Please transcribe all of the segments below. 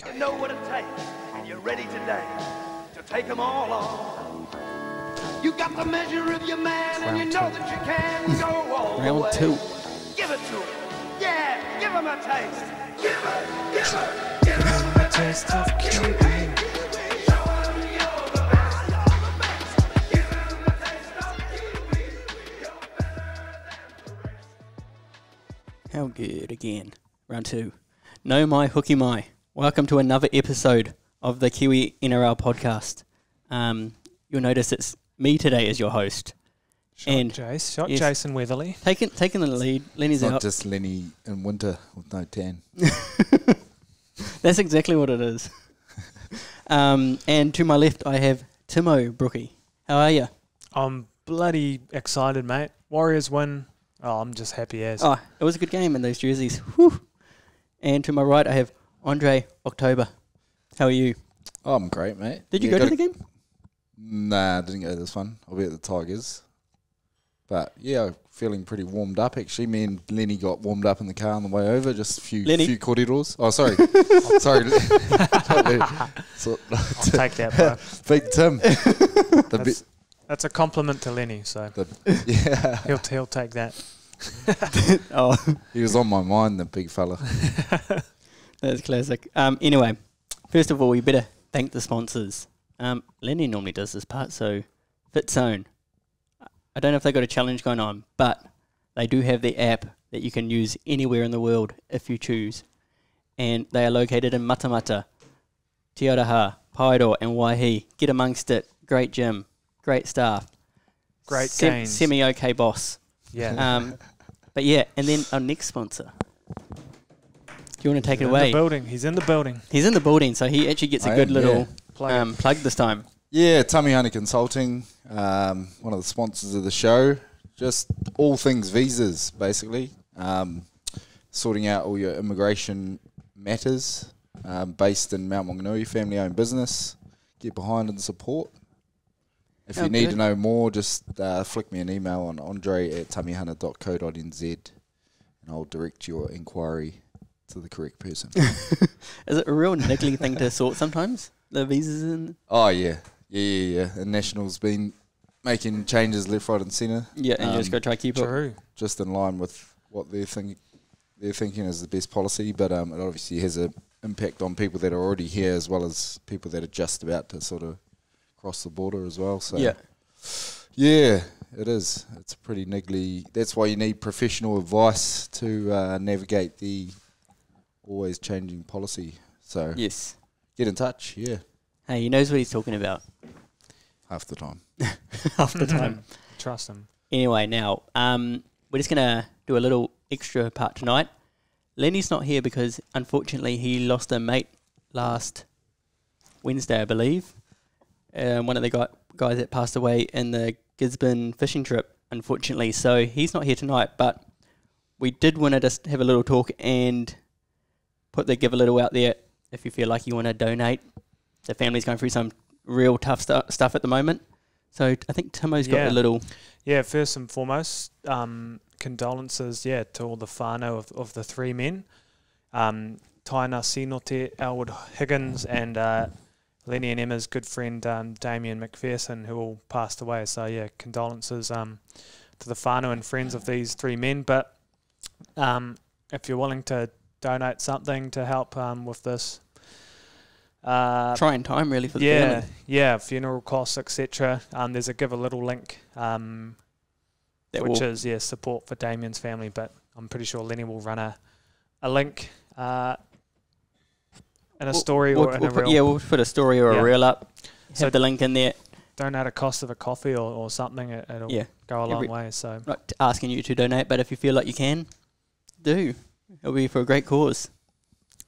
You know what it takes, and you're ready today to take them all on. You got the measure of your man, and you know that you can go all the way. Round 2. Give it to him. Yeah, give him a taste. Give him a taste of Kiwi. How good again. Round 2. No mai hooky mai. Welcome to another episode of the Kiwi NRL podcast. You'll notice it's me today as your host. Shot Jason Weatherly. Taking the lead. Lenny's Not out. just Lenny in winter with no tan. That's exactly what it is. And to my left, I have Timo Brookie. How are you? I'm bloody excited, mate. Warriors win. Oh, I'm just happy as. Oh, it was a good game in those jerseys. Whew. And to my right, I have Andre October. How are you? Oh, I'm great, mate. Did you go to the game? Nah, I didn't go to this one. I'll be at the Tigers. But, yeah, feeling pretty warmed up, actually. Me and Lenny got warmed up in the car on the way over. Just a few corridors. Oh, sorry. Sorry. I'll take that, bro. Big Tim. That's a compliment to Lenny, so yeah. he'll take that. Oh, He was on my mind, the big fella. that's classic. Anyway, first of all, we better thank the sponsors. Lenny normally does this part, so FitZone. I don't know if they've got a challenge going on, but they do have the app that you can use anywhere in the world if you choose. And they are located in Matamata, Te Araha, Paeroa and Waihi. Get amongst it. Great gym. Great staff. Great gains. Semi-okay boss. Yeah. But yeah, and then our next sponsor. Do you want to take it In away? the building. He's in the building. He's in the building, so he actually gets a good little plug this time. Yeah, Tamihana Consulting, one of the sponsors of the show. Just all things visas, basically. Sorting out all your immigration matters. Based in Mount Maunganui, family-owned business. Get behind and support. If you need to know more, just flick me an email on andre@tamihana.co.nz and I'll direct your inquiry to the correct person. Is it a real niggly thing to sort sometimes? The visas and... Oh, yeah. Yeah. And National's been making changes left, right and centre. Yeah, and you just got to try to keep it. Just in line with what they're thinking is the best policy, but it obviously has an impact on people that are already here as well as people that are just about to sort of cross the border as well. So yeah, it is. It's pretty niggly. That's why you need professional advice to navigate the always changing policy. So yes, get in touch. Yeah, hey, he knows what he's talking about. Half the time. Half the time. Trust him. Anyway, now we're just gonna do a little extra part tonight. Lenny's not here because unfortunately he lost a mate last Wednesday, I believe. One of the guys that passed away in the Gisborne fishing trip, unfortunately. So he's not here tonight, but we did want to just have a little talk and give a little out there if you feel like you want to donate. The family's going through some real tough stuff at the moment. So I think Timo's got a little... Yeah, first and foremost, condolences, to all the whānau of the three men. Taina Sinote, Elwood Higgins, and... Lenny and Emma's good friend Damien McPherson, who all passed away. So, condolences to the whānau and friends of these three men. But if you're willing to donate something to help with this... trying time, really, for the family. Yeah, funeral costs, etc. There's a Give a Little link, which is support for Damien's family. But I'm pretty sure Lenny will run a link... in a story or in a reel. Yeah, we'll put a story or a reel up. So have the link in there. Donate a cost of a coffee or something. It'll go a long way. So not asking you to donate, but if you feel like you can, do. It'll be for a great cause.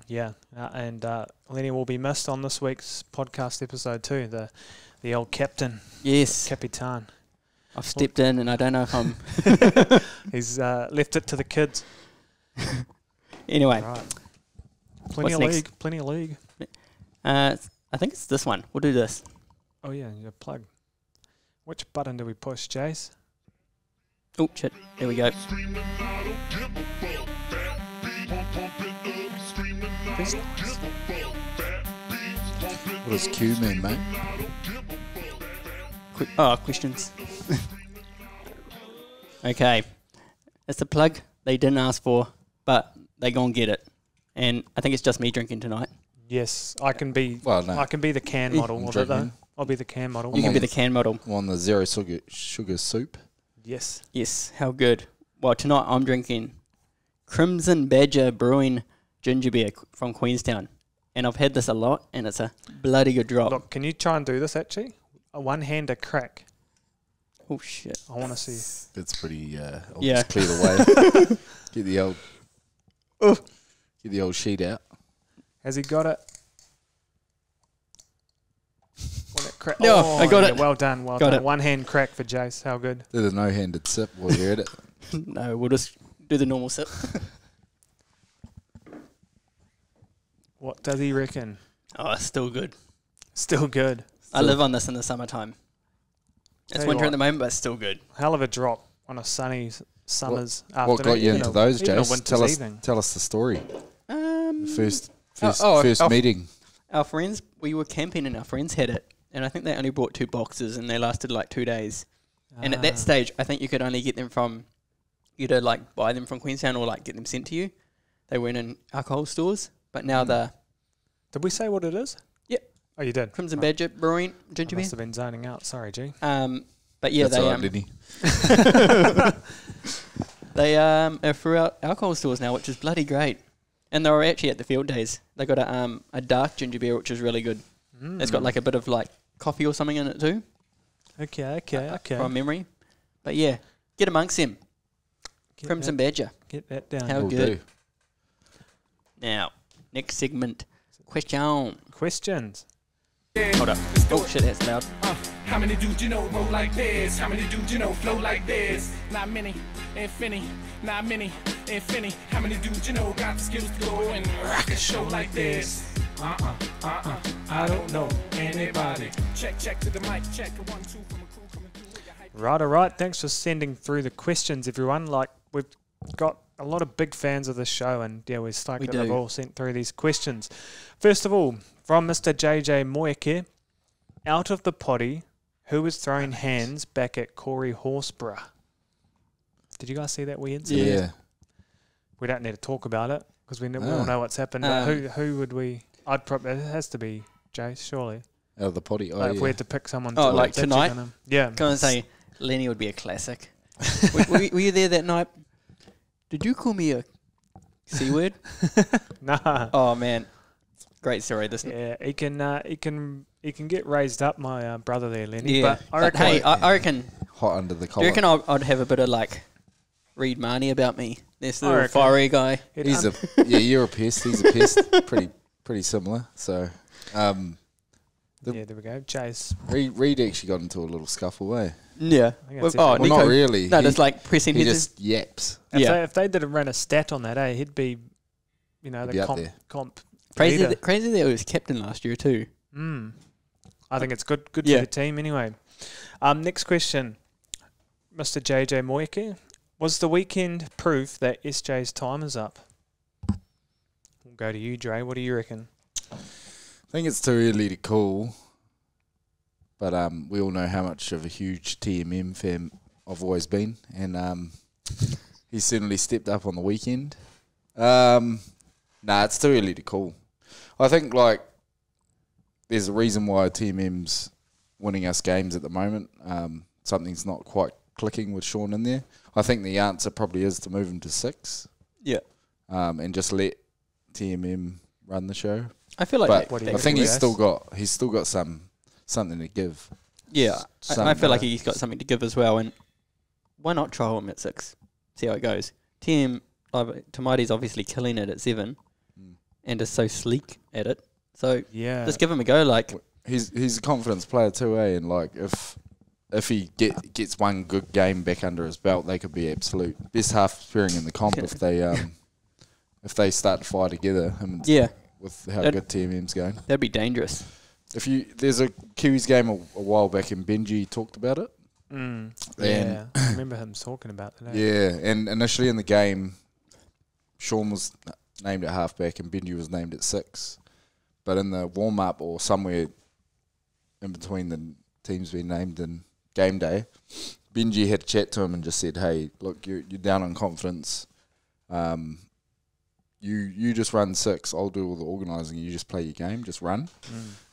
Yeah, and Lenny will be missed on this week's podcast episode too. The old captain. Yes. Capitan. I've stepped in and I don't know if I'm... He's left it to the kids. Anyway. Right. Plenty of league. I think it's this one. We'll do this. Oh, yeah, your plug. Which button do we push, Jace? Oh, shit. There we go. This What does Q mean, mate? Questions. Okay. It's a plug they didn't ask for, but they gon' get it. And I think it's just me drinking tonight. Yes, I can be. Well, no. I can be the can model I'm of it though. drinking. I'll be the can model. You can be the can model. I'm on the zero sugar soup. Yes. Yes, how good. Well, tonight I'm drinking Crimson Badger Brewing ginger beer from Queenstown. And I've had this a lot, and it's a bloody good drop. Look, can you try and do this actually? A one-hander crack. Oh, shit. I want to see. It's pretty. I'll Yeah. just clear the way. Get the old sheet out. Has he got it? Want it crack? No, I got it. Well done, well Got done. it. One-hand crack for Jace. How good. Did a no-handed sip while you're at it. No, we'll just do the normal sip. What does he reckon? Oh, it's still good. Still good. I live on this in the summertime. It's Tell you winter what. at the moment, but it's still good. Hell of a drop on a sunny summer's afternoon. What got you even into a- those, even a Jace? winter's evening. Tell us the story. The first oh, meeting. Our friends, we were camping and our friends had it. And I think they only brought 2 boxes and they lasted like 2 days. And at that stage, I think you could only get them from, either like buy them from Queenstown or like get them sent to you. They weren't in alcohol stores. But now the Did we say what it is? Yep. Oh, you did. Crimson Badger Brewing I ginger beer. must have been zoning out. Sorry, G. But yeah, That's all right, Lenny. they are throughout alcohol stores now, which is bloody great. And they were actually at the field days. They got a dark ginger beer, which is really good. It's got like a bit of like coffee or something in it too. Okay. From memory. But yeah, get amongst them. Get Crimson that, Badger. Get that down. How Will good. do. Now, next segment. Question. Questions. Hold up. Oh shit, that's loud. How many dudes you know roll like this? How many dudes you know flow like this? Not many, infinity. Not many, infinity. How many dudes you know got the skills to go and rock a show like this? I don't know anybody. Check to the mic, check a 1, 2 from a crew coming through. Right, all right. Thanks for sending through the questions, everyone. Like, we've got a lot of big fans of this show, and yeah, we're stoked We that they've do. all sent through these questions. First of all, from Mr. JJ Moeke, out of the potty, who was throwing hands back at Corey Horsburgh? Did you guys see that weird incident? Yeah. We don't need to talk about it because we all know what's happened. But who would we? I'd probably it has to be Jace, surely. Out of the potty. Oh, Like if yeah. we had to pick someone. Oh, to like that tonight? you're gonna- Yeah. Can I say, Lenny would be a classic. were you there that night? Did you call me a C word? Nah. Oh man, great story. This. Yeah, he can get raised up, my brother there, Lenny. Yeah. But I reckon. Hey, I reckon. Hot under the Do collar. you reckon I'd have a bit of like Reed Marnie about me? This I little reckon. fiery guy. He's you're a pest. He's a pest. pretty similar. So, yeah, there we go. Jace. Reed actually got into a little scuffle, eh? Yeah. think that's it. Oh, Well, Nico. not really. No, He- just like pressing He his. just yaps. If they didn't run a stat on that, he'd be, He'd the be up there. comp Crazy leader. that he was captain last year too. I think it's good Yeah. for the team anyway. Next question, Mr. JJ Moeke. Was the weekend proof that SJ's time is up? We'll go to you, Dre. What do you reckon? I think it's too early to call, but we all know how much of a huge TMM fan I've always been, and he certainly stepped up on the weekend. It's too early to call. I think like there's a reason why TMM's winning us games at the moment. Something's not quite clicking with Sean in there. I think the answer probably is to move him to 6, Yeah. and just let TMM run the show. I feel like But What do you I reckon, think he's Wes? still got something to give. yeah. some, I feel like he's got something to give as well, and why not trial him at 6? See how it goes. Tamati's obviously killing it at 7, and is so sleek at it. So Yeah. just give him a go. Like He's a confidence player too, eh? And like if he gets one good game back under his belt, they could be absolute best half pairing in the comp if they start to fire together. yeah, With how That- good TMM's going. that'd be dangerous. There's a Kiwis game a while back, and Benji talked about it. Yeah. I remember him talking about that. Yeah, and initially in the game, Sean was named at halfback and Benji was named at 6. But in the warm up or somewhere in between the teams being named in game day, Benji had a chat to him and just said, hey, look, you're down on confidence. You just run 6. I'll do all the organising. You just play your game. Just run.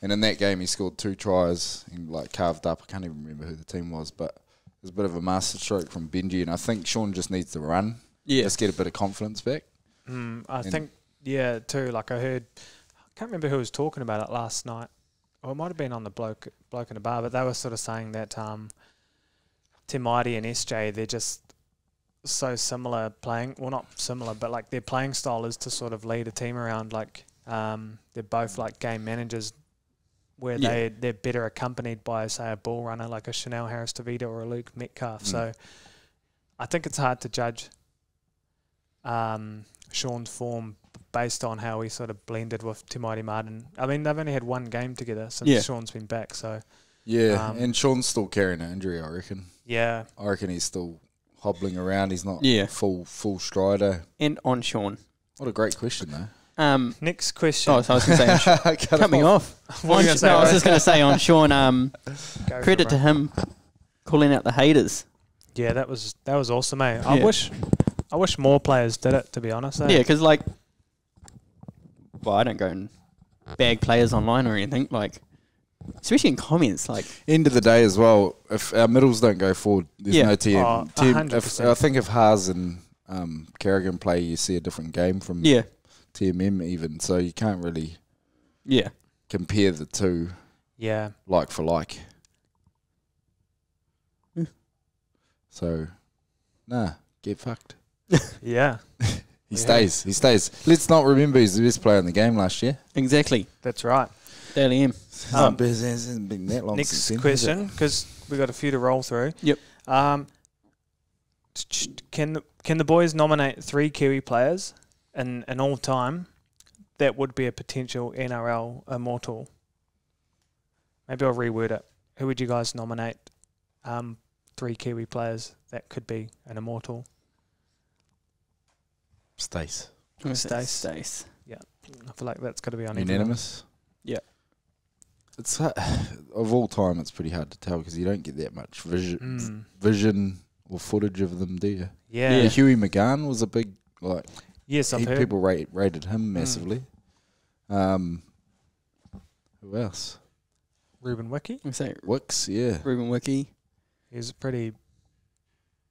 And in that game, he scored 2 tries and like carved up. I can't even remember who the team was, but it was a bit of a masterstroke from Benji. And I think Sean just needs to run. Yeah. Just get a bit of confidence back. I think, too. Like I heard, I can't remember who was talking about it last night. Or it might have been on the bloke in the bar, but they were sort of saying that Tim Mighty and SJ, they're just so similar playing. Well, not similar, but like their playing style is to sort of lead a team around. Like they're both like game managers, where they're better accompanied by, say, a ball runner like a Chanel Harris-Tavita or a Luke Metcalf. So I think it's hard to judge Sean's form based on how he sort of blended with Te Maire Martin. I mean, they've only had 1 game together since Sean's been back. So and Sean's still carrying an injury, I reckon. Yeah. I reckon he's still hobbling around. He's not full strider. And on Sean. What a great question, though. Next question. Oh, so I was going to say, cut me off. What were you gonna say, I was Ray? just going to say on Sean, Go credit for to it. him calling out the haters. Yeah, that was awesome, eh? Yeah. I wish more players did it, to be honest. Eh? Yeah, because like, well, I don't go and bag players online or anything. Like, especially in comments, like. End of the day as well, if our middles don't go forward, there's no TM. Oh, I think if Haas and Kerrigan play, you see a different game from TMM even. So you can't really compare the two like for like. So, get fucked. Yeah. He stays. Let's not remember he's the best player in the game last year. Exactly. That's right. Daily M. It hasn't been that long Next since then, question, because we got a few to roll through. Yep. Can the boys nominate 3 Kiwi players in all time that would be a potential NRL immortal? Maybe I'll reword it. Who would you guys nominate? 3 Kiwi players that could be an immortal. Stace. Stace. Yeah, I feel like that's got to be on Unanimous. Yeah. It's of all time, it's pretty hard to tell because you don't get that much vision or footage of them, do you? Yeah. Huey McGann was a big Yes, I've heard. people rated him massively. Who else? Ruben Wiki. I say Wicks, yeah. Ruben Wiki. He's a pretty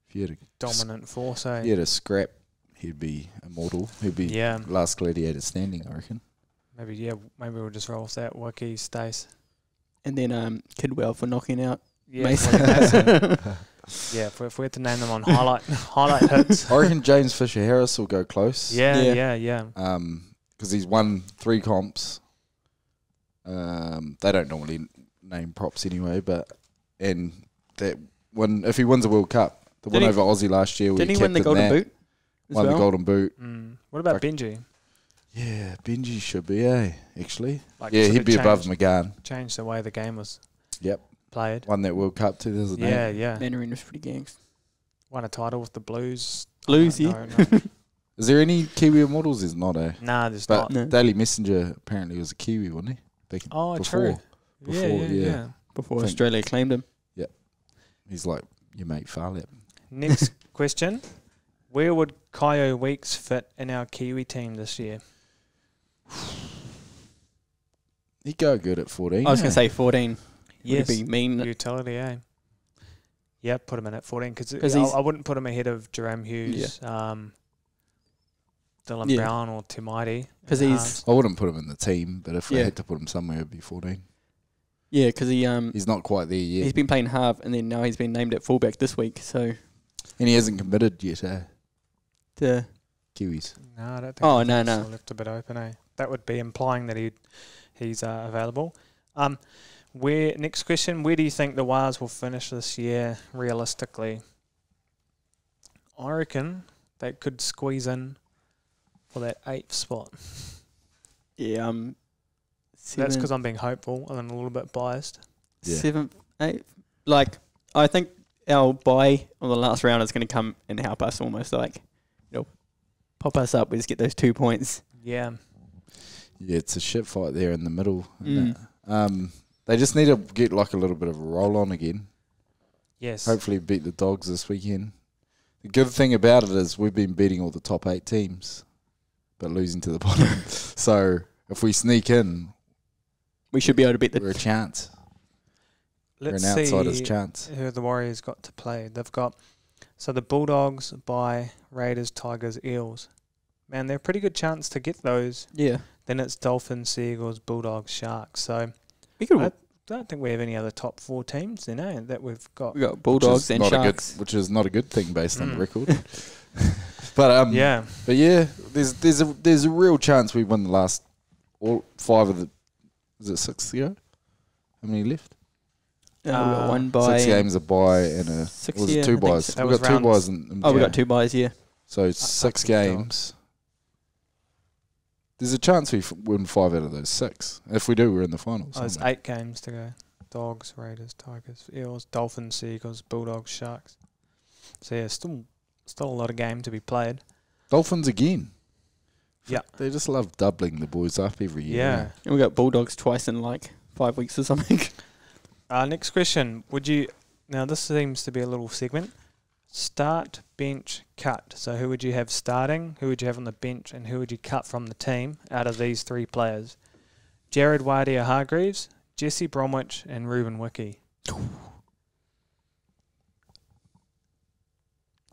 If you had dominant force. Eh? if you had a scrap, he'd be immortal. He'd be last gladiator standing, I reckon. Maybe we'll just roll with that. Wiki, Stace. And then Kidwell for knocking out Mason. Yeah, if we had to name them on highlight hits. I reckon James Fisher-Harris will go close. Yeah. Because he's won 3 comps. They don't normally name props anyway, and that if he wins a World Cup, the one over Aussie last year, didn't he win the Golden Boot? Won the Golden Boot. What about Benji? Yeah, Benji should be, actually. Like He'd be above McGann. Changed the way the game was played. Won that World Cup 2008. Yeah. Mandarin was pretty gangs. Won a title with the Blues. Blues, No. Is there any Kiwi immortals? There's not, Nah, there's But not. No. Daily Messenger apparently was a Kiwi, wasn't he? True. Yeah. Before Australia claimed him. He's like your mate Farlap. Next question. Where would Kaio Weeks fit in our Kiwi team this year? He'd go good at 14. I was going to say 14. Yes. Would be mean. Utility, Yeah, put him in at 14 because he's- I wouldn't put him ahead of Jerome Hughes, Dylan Brown or Timaiti. Because he's... I wouldn't put him in the team, but if I Yeah. had to put him somewhere, it'd be 14. Yeah, because He's not quite there yet. he's been playing half, and then now he's been named at fullback this week. So And he hasn't committed yet, the Kiwis. No, I don't think. Oh, I think no. it's still left a bit open. That would be implying that he's available. Next question? Where do you think the Wars will finish this year realistically? I reckon they could squeeze in for that 8th spot. yeah That's because I'm being hopeful and I'm a little bit biased. Yeah. 7th, 8th. Like I think our bye on the last round is going to come and help us almost like pop us up. We just get those 2 points. Yeah. Yeah, it's a shit fight there in the middle. Isn't it? They just need to get like a little bit of a roll on again. Yes. Hopefully beat the Dogs this weekend. The good thing about it is we've been beating all the top 8 teams, but losing to the bottom. So if we sneak in, We should be able to beat we're a chance. Let's we're an outsider's see chance. who the Warriors got to play. They've got the Bulldogs by Raiders, Tigers, Eels. Man, they're a pretty good chance to get those. Yeah. Then it's Dolphins, Seagulls, Bulldogs, Sharks. So We could. I don't think we have any other top 4 teams, that we've got. We got Bulldogs and Sharks. Which is not a good thing based on the record. But Yeah. But yeah, there's a real chance we win the last all 5 of the. Is it 6 to go? How many left? We got one bye. 6 games a bye and a. Six, Was yeah, it 2 I think buys? so. We got 2 buys in. Oh, we got 2 buys, yeah. So 6 think so. games. There's a chance we win 5 out of those 6. If we do, we're in the finals. Oh, there's 8 games to go. Dogs, Raiders, Tigers, Eels, Dolphins, Seagulls, Bulldogs, Sharks. So yeah, still a lot of game to be played. Dolphins again. Yeah. They just love doubling the boys up every year. Yeah. And we got Bulldogs twice in like 5 weeks or something. Next question. Now this seems to be a little segment. Start, bench, cut. So who would you have starting, who would you have on the bench, and who would you cut from the team out of these 3 players? Jared Wadia-Hargreaves, Jesse Bromwich, and Ruben Wiki.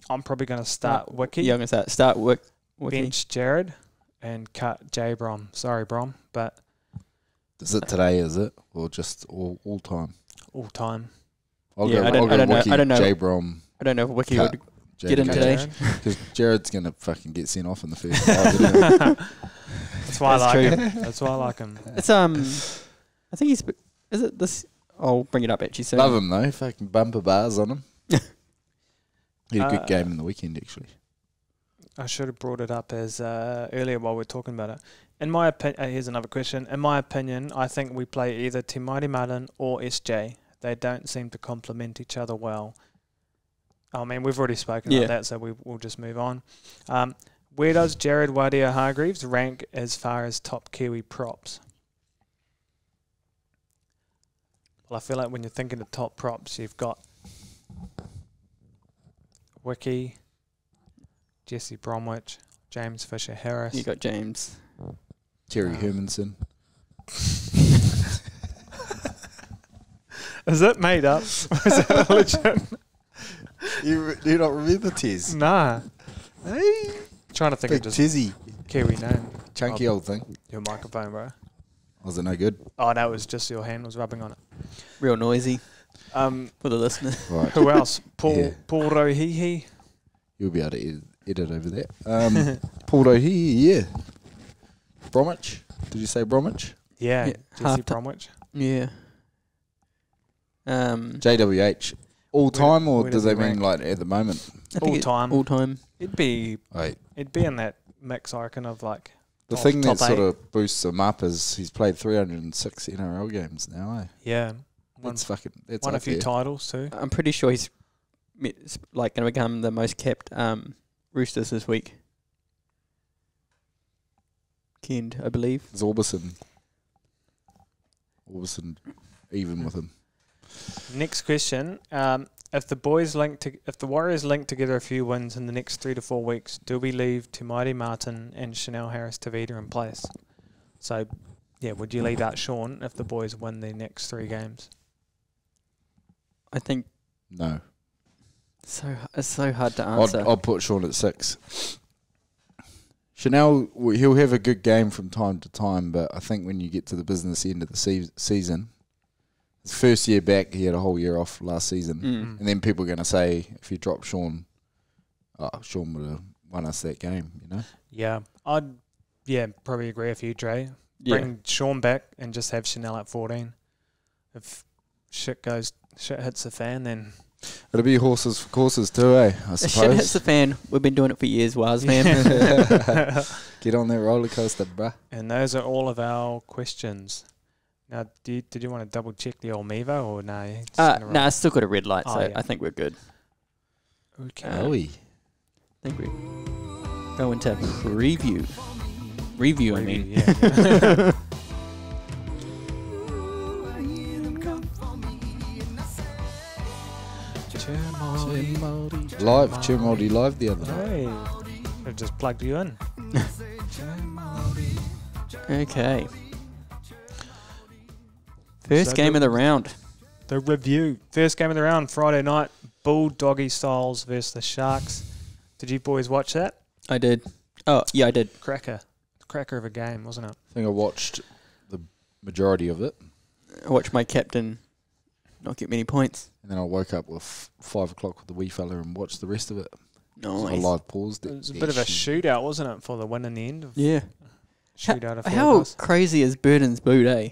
I'm probably going to start Wiki, Yeah, I'm going to start Wiki. bench Jared, and cut J Brom. Sorry, Brom, but Is it today, is it? Or just all time? all time. I'll Yeah, go, I don't- I'll go I don't know- Wiki, I don't know. J-Brom. I don't know if Wiki cut would J- get in J- today. Because Jared's going to fucking get sent off in the first 5. Isn't he? That's why That's I like true. him. That's why I like him. It's I think he's. Is it this? I'll bring it up actually soon. Love him though. Fucking bumper bars on him. He had a good game in the weekend actually. I should have brought it up as earlier while we are talking about it. In my opinion, here's another question. In my opinion, I think we play either Te Maire Martin or SJ. They don't seem to complement each other well. I mean, we've already spoken about that, so we'll just move on. Where does Jared Wadia-Hargreaves rank as far as top Kiwi props? Well, I feel like when you're thinking of top props, you've got Wiki, Jesse Bromwich, James Fisher-Harris. You got James. Terry Hermanson. Is it made up? Is that legit? You do not remember Tiz? Nah. Hey, Trying to think big of just Tizzy. Kiwi name. Chunky old thing. Your microphone, bro. Was it no good? Oh, no, it was just your hand was rubbing on it. Real noisy Um, for the listener. Right. who else? Paul Yeah. Paul Rohihi. You'll be able to edit over there. Paul O'Hee, yeah. Bromwich. Did you say Bromwich? Yeah, Yeah, Jesse half Bromwich. Yeah. JWH. All time, or where do does they he mean rank? like at the moment? I think All time. All time. It'd be Right. in that mix, I reckon, of like The top- thing that top sort 8. of boosts him up is he's played 306 NRL games now. Yeah, won That's a up few there. titles too. I'm pretty sure he's like going to become the most kept Roosters this week. Kend, I believe. It's Orbison even with him. Next question: if the Warriors link together a few wins in the next 3 to 4 weeks, do we leave Te Maire Martin and Chanel Harris-Tavita in place? So, yeah, would you leave out Sean if the boys win their next 3 games? I think No. it's so hard to answer. I'll put Sean at 6. Chanel, he'll have a good game from time to time, but I think when you get to the business end of the season, his first year back, he had a whole year off last season. And then people are going to say, if you drop Sean, Sean would have won us that game, you know? Yeah, I'd probably agree with you, Dre. Yeah. Bring Sean back and just have Chanel at 14. If shit hits the fan, then It'll be horses for courses too, I If shit hits suppose. the fan. We've been doing it for years, Waz, man. Get on that roller coaster, bruh. and those are all of our questions. Now, did you want to double check the old Mevo or no? You're just gonna Nah, it's still got a red light, so Oh, yeah. I think we're good. Okay. Are we? I think we go into preview. Review, I mean. Yeah. Live, Chimoldi live the other night. Hey, I just plugged you in. Okay. First So game the- of the round. The review. First game of the round, Friday night. Bulldoggy Styles versus the Sharks. Did you boys watch that? I did. Oh, yeah, I did. Cracker of a game, wasn't it? I think I watched the majority of it, I watched my captain not get many points. and then I woke up with 5 o'clock with the wee fella and watched the rest of it. So I Nice. live paused it. It was a bit of a shootout, wasn't it, for the win in the end? Yeah. Shootout of How us. crazy is Burden's boot, eh?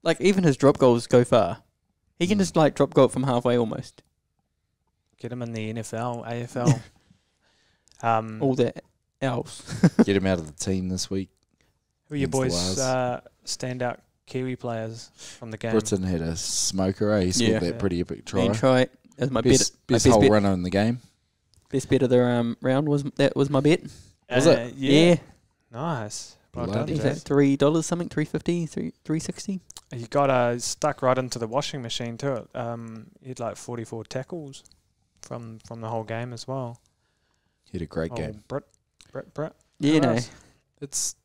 Like, even his drop goals go far. He can just, like, drop goal from halfway almost. Get him in the NFL, AFL. All that else. Get him out of the team this week. Who are your against the boys' standout Kiwi players from the game? Britain had a smoker, eh? He scored Yeah. that pretty epic try. And try. That's my Best bet. whole runner in the game. Best bet of the round was my bet. Was it? Yeah. Nice. Well Bloody done, Is Jazz. that $3 something? $3.50? $3.60? You got stuck right into the washing machine too. He had like 44 tackles from the whole game as well. He had a great game. Brit. Yeah, Who no. else? It's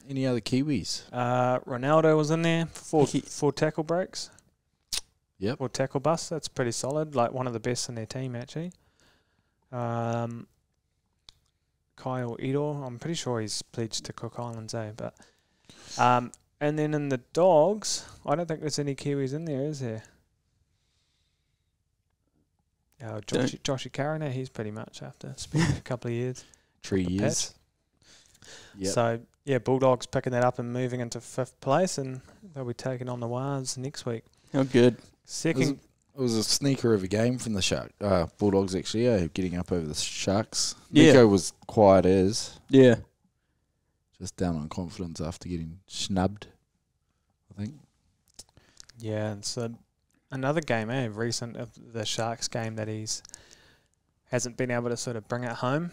any other Kiwis? Ronaldo was in there for He- four tackle breaks. Yep. Or tackle busts. That's pretty solid. Like one of the best in their team actually. Kyle Edor, I'm pretty sure he's pledged to Cook Islands, but and then in the dogs, I don't think there's any Kiwis in there, is there? Joshy Carano, he's pretty much after spending a couple of years. 3 with years. Pats. Yep. So yeah, Bulldogs picking that up and moving into 5th place, and they'll be taking on the Wars next week. How good. Second, It was a sneaker of a game from the Bulldogs, actually, getting up over the Sharks. Yeah. Nico was quiet as, Yeah. just down on confidence after getting snubbed, I think. yeah, and so another game, recent of the Sharks game that hasn't been able to sort of bring it home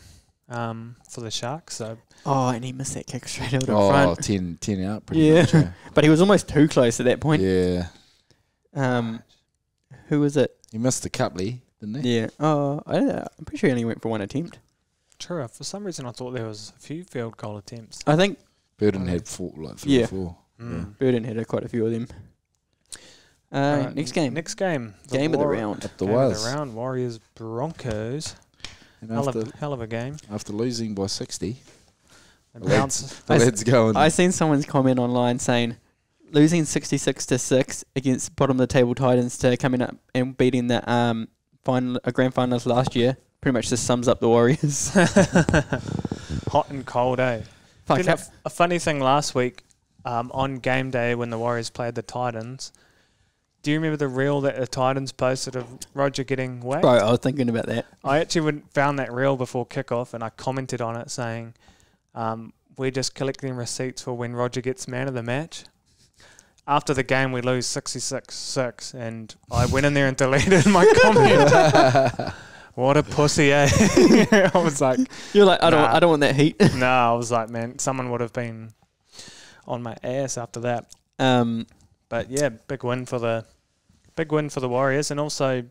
for the Sharks. So Oh, and he missed that kick straight out in Oh, front. 10 out pretty Yeah. much. But he was almost too close at that point. Yeah. Who was it? He missed the coupley, didn't he? Yeah. Oh, I don't know. I'm pretty sure he only went for one attempt. true. For some reason, I thought there was a few field goal attempts. I think Burden had 3 Yeah. or 4. Mm. Burden had quite a few of them. Alright, Next game. Next game. Game of the round. Up the Game of Waz. the round. Warriors Broncos. And Hell of a game. after losing by 60, The the Browns. lads going. I seen someone's comment online saying losing 66-6 against bottom of the table Titans to coming up and beating the grand finals last year pretty much just sums up the Warriors. Hot and cold, eh? Fuck, Did a funny thing last week on game day when the Warriors played the Titans. Do you remember the reel that the Titans posted of Roger getting whacked? bro, I was thinking about that. I actually found that reel before kickoff and I commented on it saying, we're just collecting receipts for when Roger gets man of the match. After the game, we lose 66-6, and I went in there and deleted my comment. What a pussy, eh? I was like, You're like, I Nah. don't want that heat. no, I was like, man, someone would have been on my ass after that. But yeah, big win for the Warriors, and also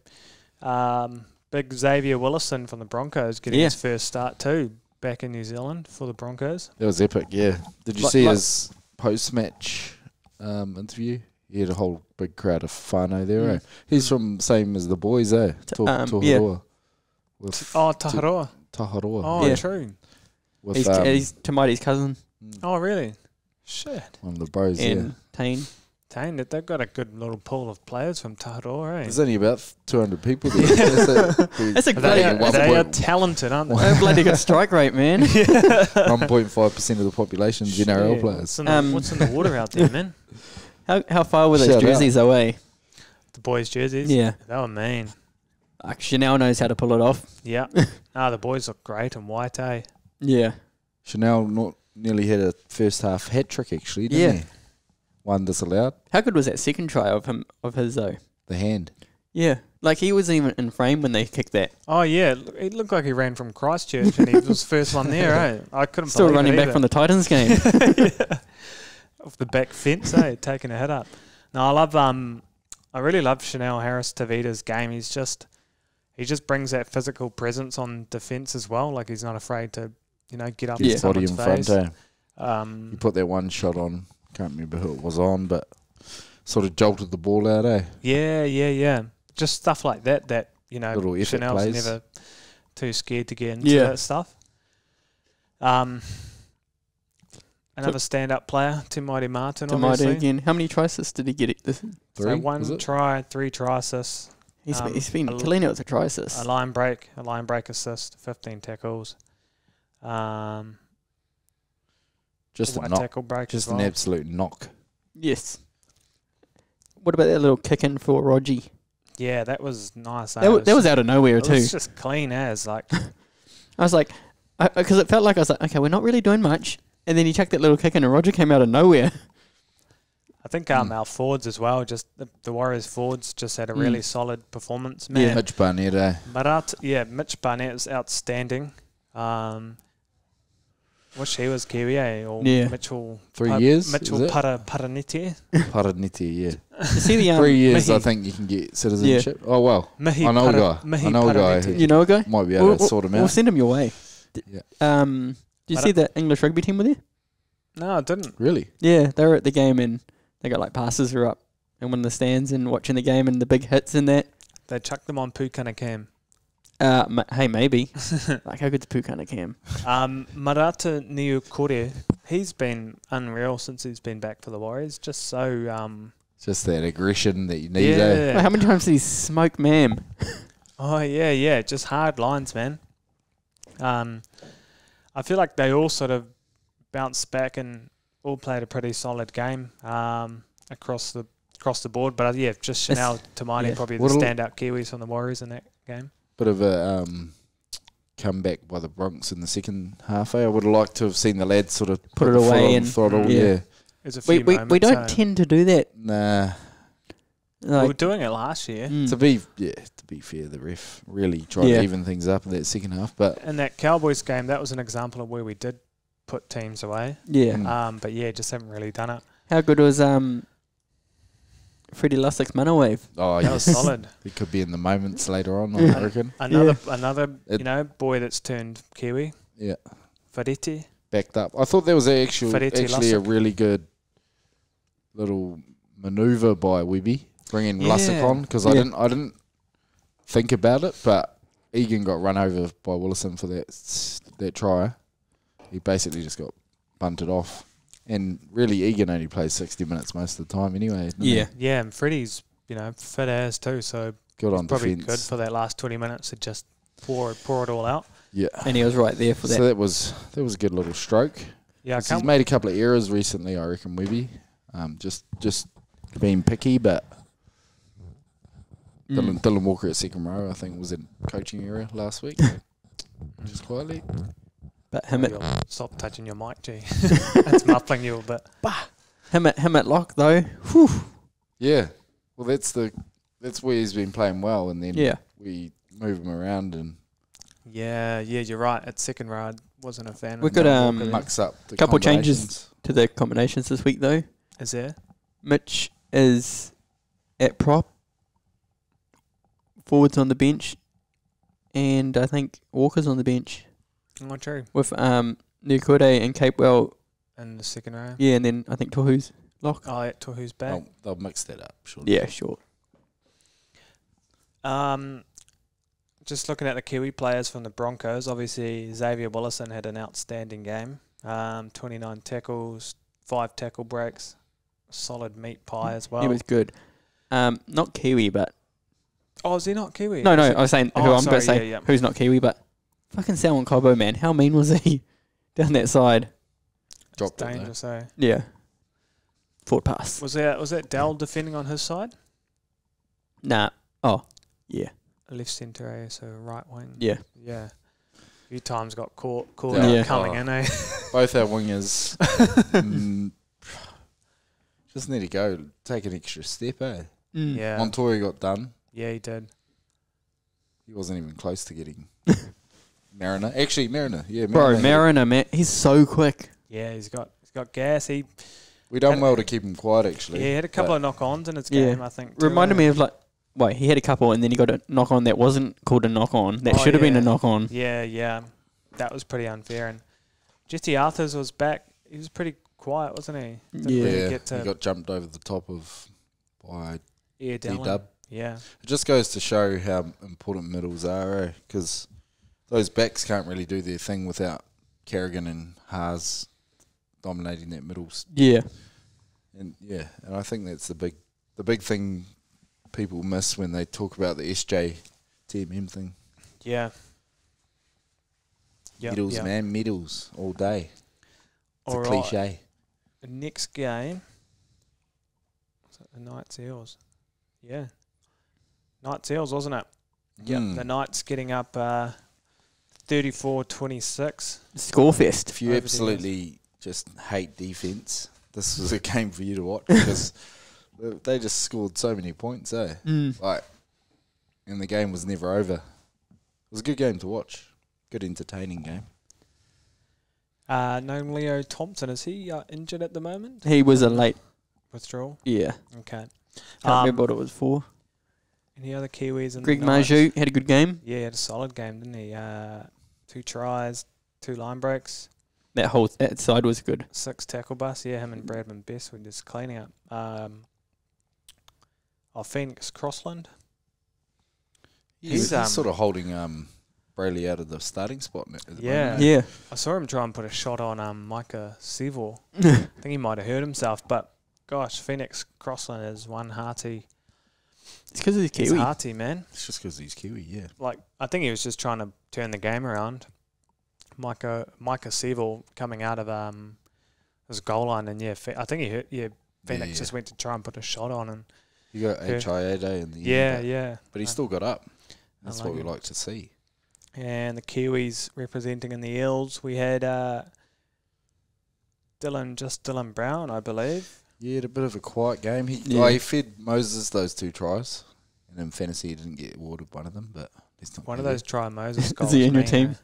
big Xavier Willison from the Broncos getting his first start too back in New Zealand for the Broncos. That was epic, yeah. Did you see his post-match interview? He had a whole big crowd of whānau there, eh? He's from same as the boys, eh? Toharoa. With Taharoa. Taharoa. Oh, Yeah. true. With He's Tamati's cousin Oh, really? Shit. one of the bros, and Tane. Dang, they've got a good little pool of players from Taharoa, eh? There's only about 200 people there. That's a They bloody, are talented, aren't they? a bloody good strike rate, man. 1.5% of the population's NRL Yeah, players. What's in the water out there, man? How far were those Shout out. jerseys away? The boys' jerseys? Yeah. They were mean. Like Chanel knows how to pull it off. Yeah. The boys look great in white, eh? Yeah. Chanel nearly had a first half hat trick, actually, didn't he? One disallowed. How good was that second try of his though? The hand. Yeah. Like he wasn't even in frame when they kicked that. Oh, yeah. It looked like he ran from Christchurch and he was first one there, eh? I couldn't Still believe running it back either. from the Titans game. Off the back fence, taking a hit up. No, I really love Chanel Harris Tavita's game. He's he just brings that physical presence on defence as well. Like he's not afraid to, get up Get in his body in someone's front. face. He put that one shot on. Can't remember who it was on, but sort of jolted the ball out. Yeah. Just stuff like that. Little effort Chanel's plays. never too scared to get into that stuff. Another stand-up player, Timo Martin, obviously. again. How many try assists did he get? So 1 try, 3 try assists. He's been killing it with the try assists. A line break assist, 15 tackles. Just a a knock. tackle break Just as an well. absolute knock. Yes. What about that little kick in for Rogie? Yeah, that was nice. That was out of nowhere it too. was just clean as, like... I was like, because it felt like I was like, okay, we're not really doing much. And then he chucked that little kick in and Roger came out of nowhere. I think our forwards as well, just the Warriors forwards just had a really solid performance. Man, Yeah. Mitch Barnett, Mitch Barnett is outstanding. Wish he was Kiwi, Or Yeah. Mitchell... 3 years, Mitchell is it? Paraniti. Paraniti, yeah. You see the 3 years, Mihi. I think you can get citizenship. Oh, well. Mihi I know a Para- guy. Mihi I know a guy Paraniti. who You know a guy? might be able to sort him We'll out. send him your way. Yeah. Do you see the English rugby team were there? No, I didn't. Really? Yeah, they were at the game and they got like passes were up in one of the stands and watching the game and the big hits and that. They chucked them on Pukana Cam. Hey, maybe. Like, how good's Pukana Cam? Marata Niukore, he's been unreal since he's been back for the Warriors. Just so... Just that aggression that you need, eh? Wait, how many times did he smoke Mam? Oh, yeah. Just hard lines, man. I feel like they all sort of bounced back and all played a pretty solid game across the board. But, just Chanel Tamani, probably the standout Kiwis on the Warriors in that game. Bit of a comeback by the Bronx in the second half. I would have liked to have seen the lads sort of Put it the foot away on and- the throttle. yeah. Yeah. There's a few We moments, don't tend to do that. Nah. we were Like, doing it last year. To be fair, the ref really tried to even things up in that second half. But In that Cowboys game, that was an example of where we did put teams away. yeah. But just haven't really done it. How good was Freddie Lussick's mana wave? oh, That was yes, solid. it could be in the moments later on. I reckon. Another It- boy that's turned Kiwi, Yeah, Fariti. backed up. I thought there was actually Fareti a Lussick. really good little manoeuvre by Webby bringing Lussick on because I didn't think about it, but Egan got run over by Willison for that try. He basically just got bunted off. And really, Egan only plays 60 minutes most of the time anyway. Doesn't he? Yeah, and Freddie's fit as too, so Good on probably defence. good for that last 20 minutes to just pour it all out. Yeah. And he was right there for that. So that was a good little stroke. Yeah, I 'Cause he's can't. made a couple of errors recently, I reckon, Webby. Just being picky, but Dylan Walker at second row, I think, was in coaching area last week. Just quietly. But him at Stop touching your mic, G. It's muffling you a bit. him at lock though. Whew. Yeah. Well, that's where he's been playing well, and then Yeah. we move him around and Yeah, you're right. At second row, I wasn't a fan. We've of got, Dylan Walker there. mucks up the Couple changes. combinations. To the combinations this week though. Is there? Mitch is at prop. Forwards on the bench. And I think Walker's on the bench. Oh, true. With Nukode and Capewell. In the second row. Yeah, and then I think Tohu's lock. Oh, yeah, Tohu's back. They'll mix that up, surely. Yeah, sure. Just looking at the Kiwi players from the Broncos, obviously Xavier Willison had an outstanding game. 29 tackles, 5 tackle breaks, solid meat pie as well. He was good. Not Kiwi, but Oh, is he not Kiwi? no, Is he- I was saying Oh, who I'm sorry, going to say yeah. who's not Kiwi, but fucking Salmon Cobo, man. How mean was he down that side? It's Dropped it, though. dangerous, eh? Yeah. Forward pass. Was that Dell defending on his side? Nah. Oh, yeah. Left centre, eh? So right wing. Yeah. Yeah. A few times got caught Yeah. out coming in, eh? Both our wingers just need to go take an extra step, eh? Yeah. Montori got done. Yeah, he did. He wasn't even close to getting Mariner. Actually, Mariner. Yeah, Bro, hit it. Mariner, man. He's so quick. Yeah, he's got gas. He We done well to keep him quiet, actually. had a couple but of knock-ons in his Yeah. game, I think. too, Reminded eh? me of like Well, he had a couple, and then he got a knock on that wasn't called a knock on. That should have been a knock on. Yeah. That was pretty unfair. And Jesse Arthurs was back. He was pretty quiet, wasn't he? Didn't really get to he got jumped over the top of by D-Dub. Yeah. It just goes to show how important middles are, because those backs can't really do their thing without Kerrigan and Haas dominating that middles. Yeah. And I think that's the big thing people miss when they talk about the SJ TMM thing. Yeah. Yep, Middles, man, middles all day. It's a cliche. The next game, was it the Knights Eels? Yeah. Knights Eels, wasn't it? Yep. The Knights getting up 34-26. Scorefest. If you absolutely just hate defence, this was a game for you to watch, because they just scored so many points, eh? Like, and the game was never over. It was a good game to watch. Good entertaining game. No Leo Thompson, is he injured at the moment? He was a late withdrawal. Yeah. Okay. Can't remember what it was for. Any other Kiwis? In Greg the Knights? Marju had a good game. Yeah, he had a solid game, didn't he? 2 tries, 2 line breaks. That side was good. 6 tackle busts. Yeah, him and Bradman Best were just cleaning up. Phoenix Crossland. He's sort of holding Brayley out of the starting spot. Yeah. I saw him try and put a shot on Micah Seville. I think he might have hurt himself, but gosh, Phoenix Crossland is one hearty. It's because he's Kiwi. He's hearty, man. It's just because he's Kiwi, yeah. Like, I think he was just trying to turn the game around. Micah Seville coming out of his goal line, and I think he hurt. Yeah, Phoenix just went to try and put a shot on, and he got HIA day in the end. Yeah. But he still got up. That's what we like to see. And the Kiwis representing in the Eels, we had Dylan Brown, I believe. Yeah, had a bit of a quiet game. He fed Moses those 2 tries, and in fantasy he didn't get awarded one of them. But one of those try Moses goals. Is he in your team?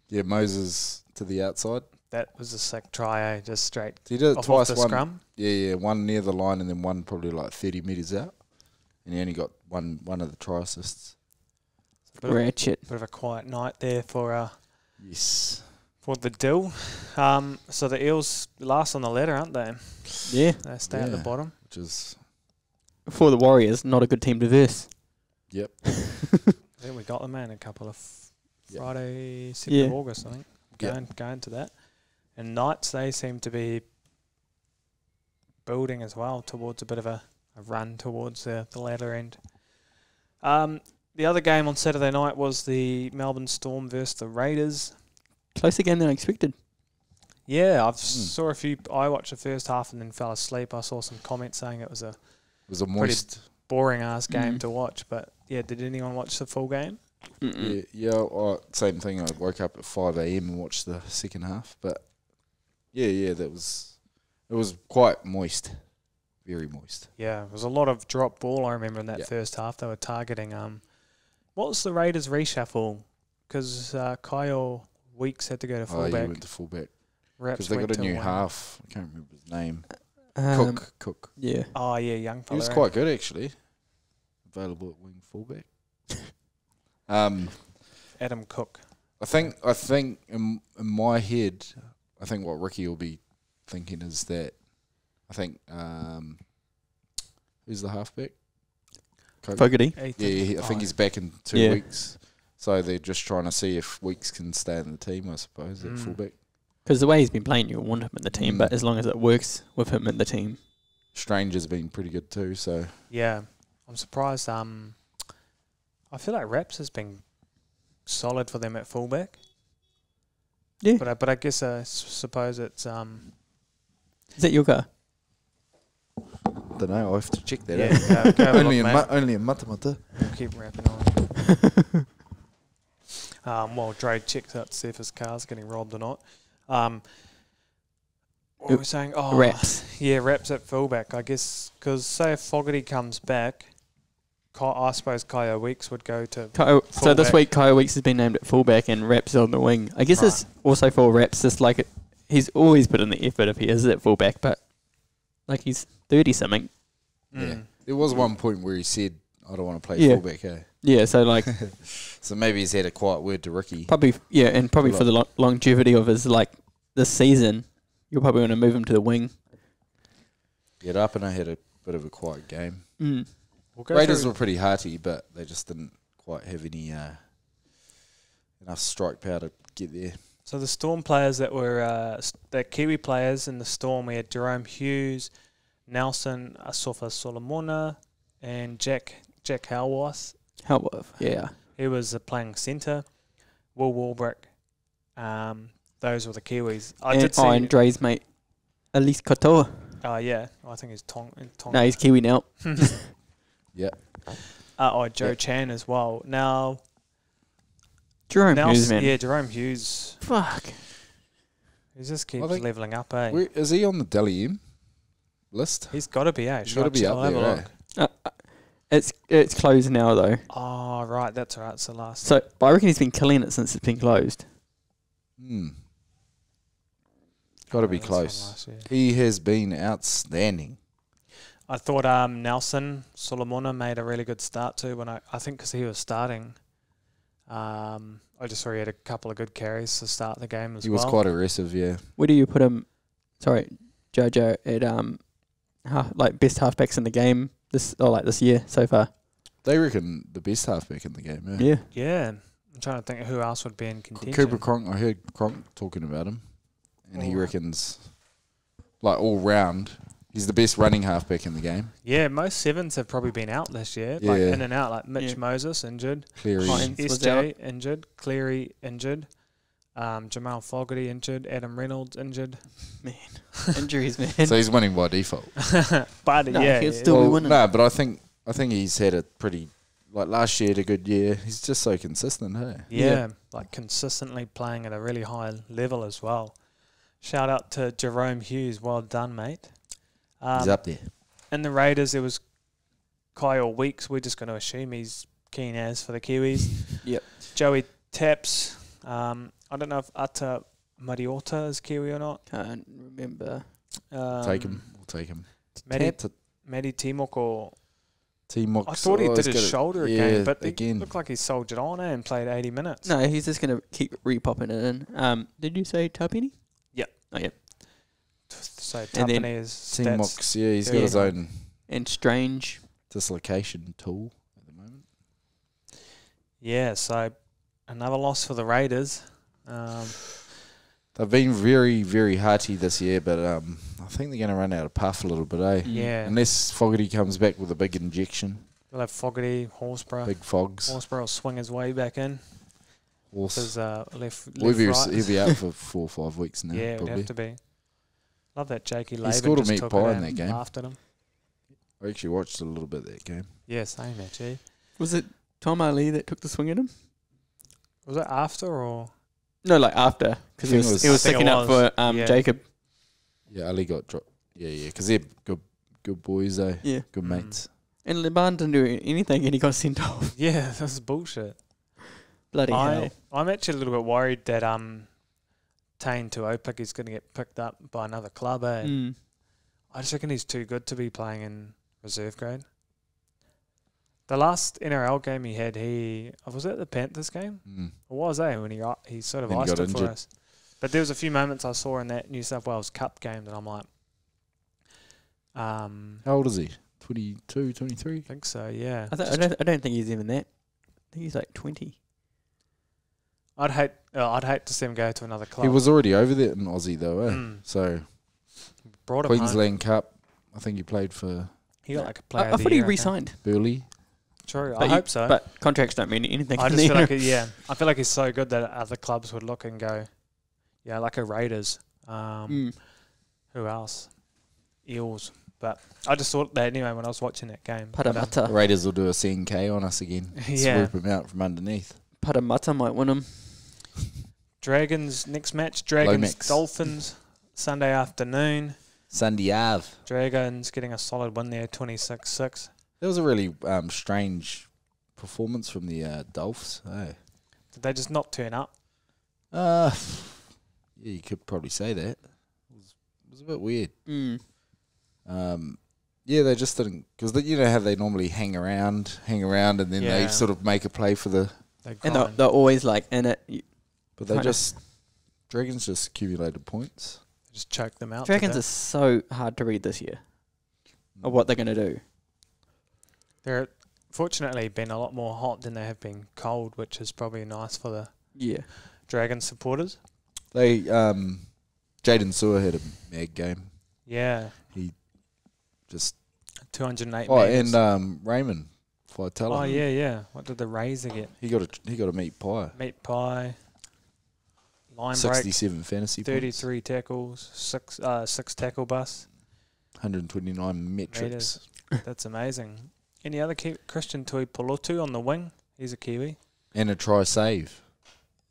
Yeah, Moses to the outside. That was a sick try, just straight. He did it twice. Off the scrum. Yeah, one near the line and then one probably like 30 metres out, and he only got one of the try assists. Ratchet. Bit of a quiet night there for for the Dill. So the Eels last on the ladder, aren't they? Yeah. They stay at the bottom. Which is for the Warriors, not a good team to verse. Yep. Yeah, we got them, man. A couple of Friday, 2nd of August, I think. Going to that. And Knights, they seem to be building as well towards a bit of a run towards the ladder end. The other game on Saturday night was the Melbourne Storm versus the Raiders. Closer game than I expected. Yeah, saw a few. I watched the first half and then fell asleep. I saw some comments saying it was a moist, boring ass game to watch. But yeah, did anyone watch the full game? Yeah. Same thing. I woke up at 5 a.m. and watched the second half. But it was quite moist, very moist. Yeah, it was a lot of drop ball. I remember in that first half they were targeting. What was the Raiders reshuffle? Because Kyle Weeks had to go to fullback. Oh, he went to fullback. Because they got a new half. I can't remember his name. Cook. Yeah. Oh, yeah, young fella. He was quite good, actually. Available at wing fullback. Adam Cook. I think in my head, I think what Ricky will be thinking is that who's the halfback? Fogarty. Yeah, I think he's back in 2 weeks. So they're just trying to see if Weeks can stay in the team, I suppose, at fullback. Because the way he's been playing, you want him in the team, but as long as it works with him in the team. Stranger's been pretty good too, so... Yeah, I'm surprised. I feel like Raps has been solid for them at fullback. Yeah. But I guess I suppose it's... Is that your car? Don't know, I'll have to check that out. Only in Matamata. We'll keep rapping on. While Dre checks out to see if his car's getting robbed or not. What were we saying? Oh, Raps. Yeah, Raps at fullback. I guess because say if Fogarty comes back, I suppose Kyo Weeks would go to so this week Kyo Weeks has been named at fullback and Raps on the wing. I guess it's also for Raps, just like he's always put in the effort if he is at fullback, but like he's 30-something. Yeah. There was one point where he said, I don't want to play Yeah. fullback, eh? Yeah, so like So maybe he's had a quiet word to Ricky. probably and probably for the longevity of his like this season, you'll probably want to move him to the wing. Get up, and I had a bit of a quiet game. Mm. We'll go Raiders through- were pretty hearty, but they just didn't quite have any enough strike power to get there. So the Storm players that were the Kiwi players in the Storm, we had Jerome Hughes, Nelson Asofa Solomona, and Jack Halwas. Yeah. He was playing centre. Will Warbrick. Those were the Kiwis. I did see. And Dre's mate, Elise Katoa. Yeah, I think he's Tong. No, he's Kiwi now. Yeah. Joe Chan as well. Now, Jerome Hughes, man. yeah, Jerome Hughes. Fuck. He just keeps I think- leveling up, eh? Where, is he on the Deli M list? He's got to be, eh? He's got to be up there, eh? It's closed now though. Oh, right, that's right. It's the last. So, but I reckon he's been killing it since it's been closed. Got to be That's from close. last year. He has been outstanding. I thought Nelson Solomona made a really good start too. When I think because he was starting, I just saw he had a couple of good carries to start the game as He well. was quite aggressive, yeah. Where do you put him? Sorry, Jojo at like best halfbacks in the game this year so far. They reckon the best halfback in the game, yeah. Yeah. Yeah, I'm trying to think of who else would be in contention. Cooper Cronk, I heard Cronk talking about him, and he Alright. reckons, like all round, he's the best running halfback in the game. Yeah, most sevens have probably been out this year, like Yeah. in and out. Like Mitch Yeah. Moses injured, Cleary, Hines was SJ injured, Cleary injured, Jamal Fogarty injured, Adam Reynolds injured. Man, injuries, man. so he's winning by default. But No, yeah, he'll still be winning. No, but I think he's had a pretty, like last year had a good year. He's just so consistent, hey? yeah, like consistently playing at a really high level as well. Shout out to Jerome Hughes. Well done, mate. He's up there. In the Raiders, there was Kyle Weeks. We're just going to assume he's keen as for the Kiwis. Yep. Joey Taps. I don't know if Ata Mariota is Kiwi or not. Can't remember. Take him. We'll take him. Matty Timok or... Timo. I thought he did his shoulder again, but again. it looked like he soldiered on and played 80 minutes. No, he's just gonna keep re-popping it in. Did you say Tapini? Yep. Oh, yep. So And then Tapane is Timox, yeah, he's got Yeah. his own And Strange. dislocation tool at the moment. Yeah, so another loss for the Raiders. They've been very, very hearty this year, but I think they're going to run out of puff a little bit, eh? Yeah. Unless Fogarty comes back with a big injection, We'll have Fogarty, Horsburgh. big fogs. Horsburgh will swing his way back in. Horse. His left He'll be, right. he'll be out for 4 or 5 weeks now, Yeah, it would probably. have to be. Love that Jakey Laban scored a just meat took pie it in out that and game. laughed at him. I actually watched a little bit of that game. Yeah, same actually. Was it Tom Ali that took the swing at him? Was it after or? No, like after, because he I think was it was- sticking up for yeah. Jacob. Yeah, Ali got dropped. Yeah, because they're good boys, eh? Yeah. Good mates. And Liban didn't do anything, and he got sent off. Yeah, this is bullshit. Bloody hell. I'm actually a little bit worried that Tane Tuopik is going to get picked up by another club. Eh? Mm. I just reckon he's too good to be playing in reserve grade. The last NRL game he had, was it the Panthers game? Mm. It was, when he sort of Then he iced got it for injured. us. But there was a few moments I saw in that New South Wales Cup game that I'm like, How old is he? 22, 23? I think so, yeah. I don't think he's even that. I think he's like 20. I'd hate to see him go to another club. He was already over there in Aussie, though, eh? Mm. So, Brought him home. Queensland Cup, I think he played for He got like a player I of the thought he year, I think. re-signed. Burley. True, But I hope so. But contracts don't mean anything. I in just the feel like, NRL. I feel like he's so good that other clubs would look and go, yeah, like a Raiders. Mm. Who else? Eels. But I just thought that anyway when I was watching that game. Paramata. The Raiders will do a CNK on us again. Yeah. Swoop him out from underneath. Paramata might win him. Dragons, next match, Dragons, Lomax. Dolphins, Sunday afternoon. Sunday Ave. Dragons getting a solid win there, 26-6. That was a really strange performance from the Dolphs. Hey. Did they just not turn up? Yeah, you could probably say that. It was a bit weird. Mm. Yeah, they just didn't, because you know how they normally hang around, and then they Yeah. sort of make a play for the. They And grind. they're always like in it. But they Kinda. just Dragons just accumulated points. Just choke them out. Dragons to are so hard to read this year of what they're going to do. They're fortunately been a lot more hot than they have been cold, which is probably nice for the Yeah. Dragon supporters. They Jaden Sewer had a mad game. Yeah, Just 208 oh, meters. and Raymond Vitella. Oh yeah. What did the Razor get? He got a meat pie. Meat pie, line break, 67 fantasy 33 tackles, six tackle bus. points, 129 metrics. That's amazing. Any other Christian Tui Polotu on the wing? He's a Kiwi. And a try save.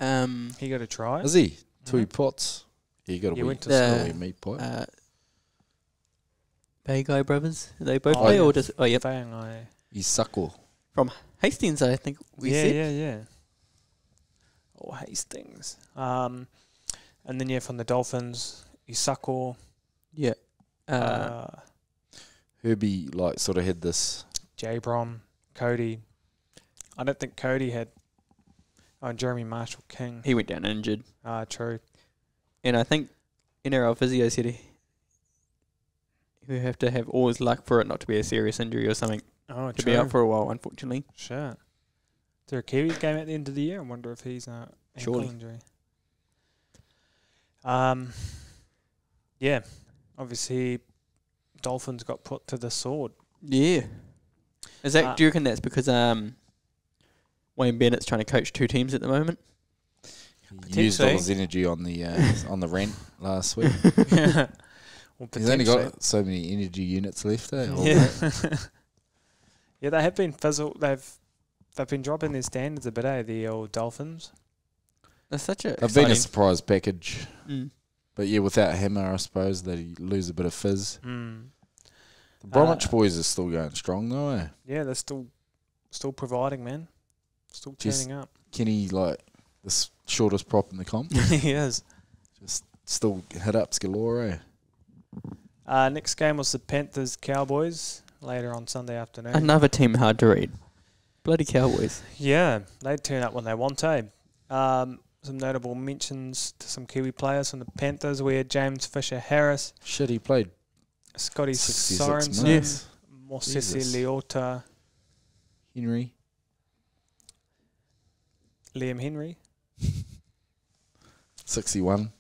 He got a try. Is he? Tui Potts. He got a He wee, went to The- wee meat pie. Bay brothers. Are they both Oh, play yeah. or just? Oh, yep. Whangai. He's Suckle. Hastings, I think we said. Yeah. Or Hastings. And then from the Dolphins, Isako, Yeah. Herbie sort of had this. J. Brom, Cody. I don't think Cody had. Oh, Jeremy Marshall King. He went down injured. True. And I think NRL physio said you have to have all his luck for it not to be a serious injury or something Oh, to true. be out for a while, unfortunately. Sure. Is there a Kiwis game at the end of the year? I wonder if he's ankle Surely. injury. Yeah. Obviously, Dolphins got put to the sword. Yeah. Is that? Do you reckon that's because Wayne Bennett's trying to coach two teams at the moment? He used all Potentially. his energy on the rent last week. Well, He's only potentially. got so many energy units left. Yeah. Yeah, they have been fizzled. They've been dropping their standards a bit, the old Dolphins. That's such a. They've been a exciting- surprise package. Mm. But yeah, without Hammer, I suppose they lose a bit of fizz. Mm. The Bromwich boys are still going strong though, eh? Yeah, they're still providing, man. Still Just- turning up. Kenny, the shortest prop in the comp. He is. Just still hit ups galore, eh? Next game was the Panthers Cowboys later on Sunday afternoon. Another team hard to read. Bloody Cowboys. Yeah, they turn up when they want to. Some notable mentions to some Kiwi players from the Panthers. We had James Fisher-Harris, Shit, he played Scotty 66 Sorensen, minutes. Mosese Jesus. Leota, Henry. Liam Henry. 61.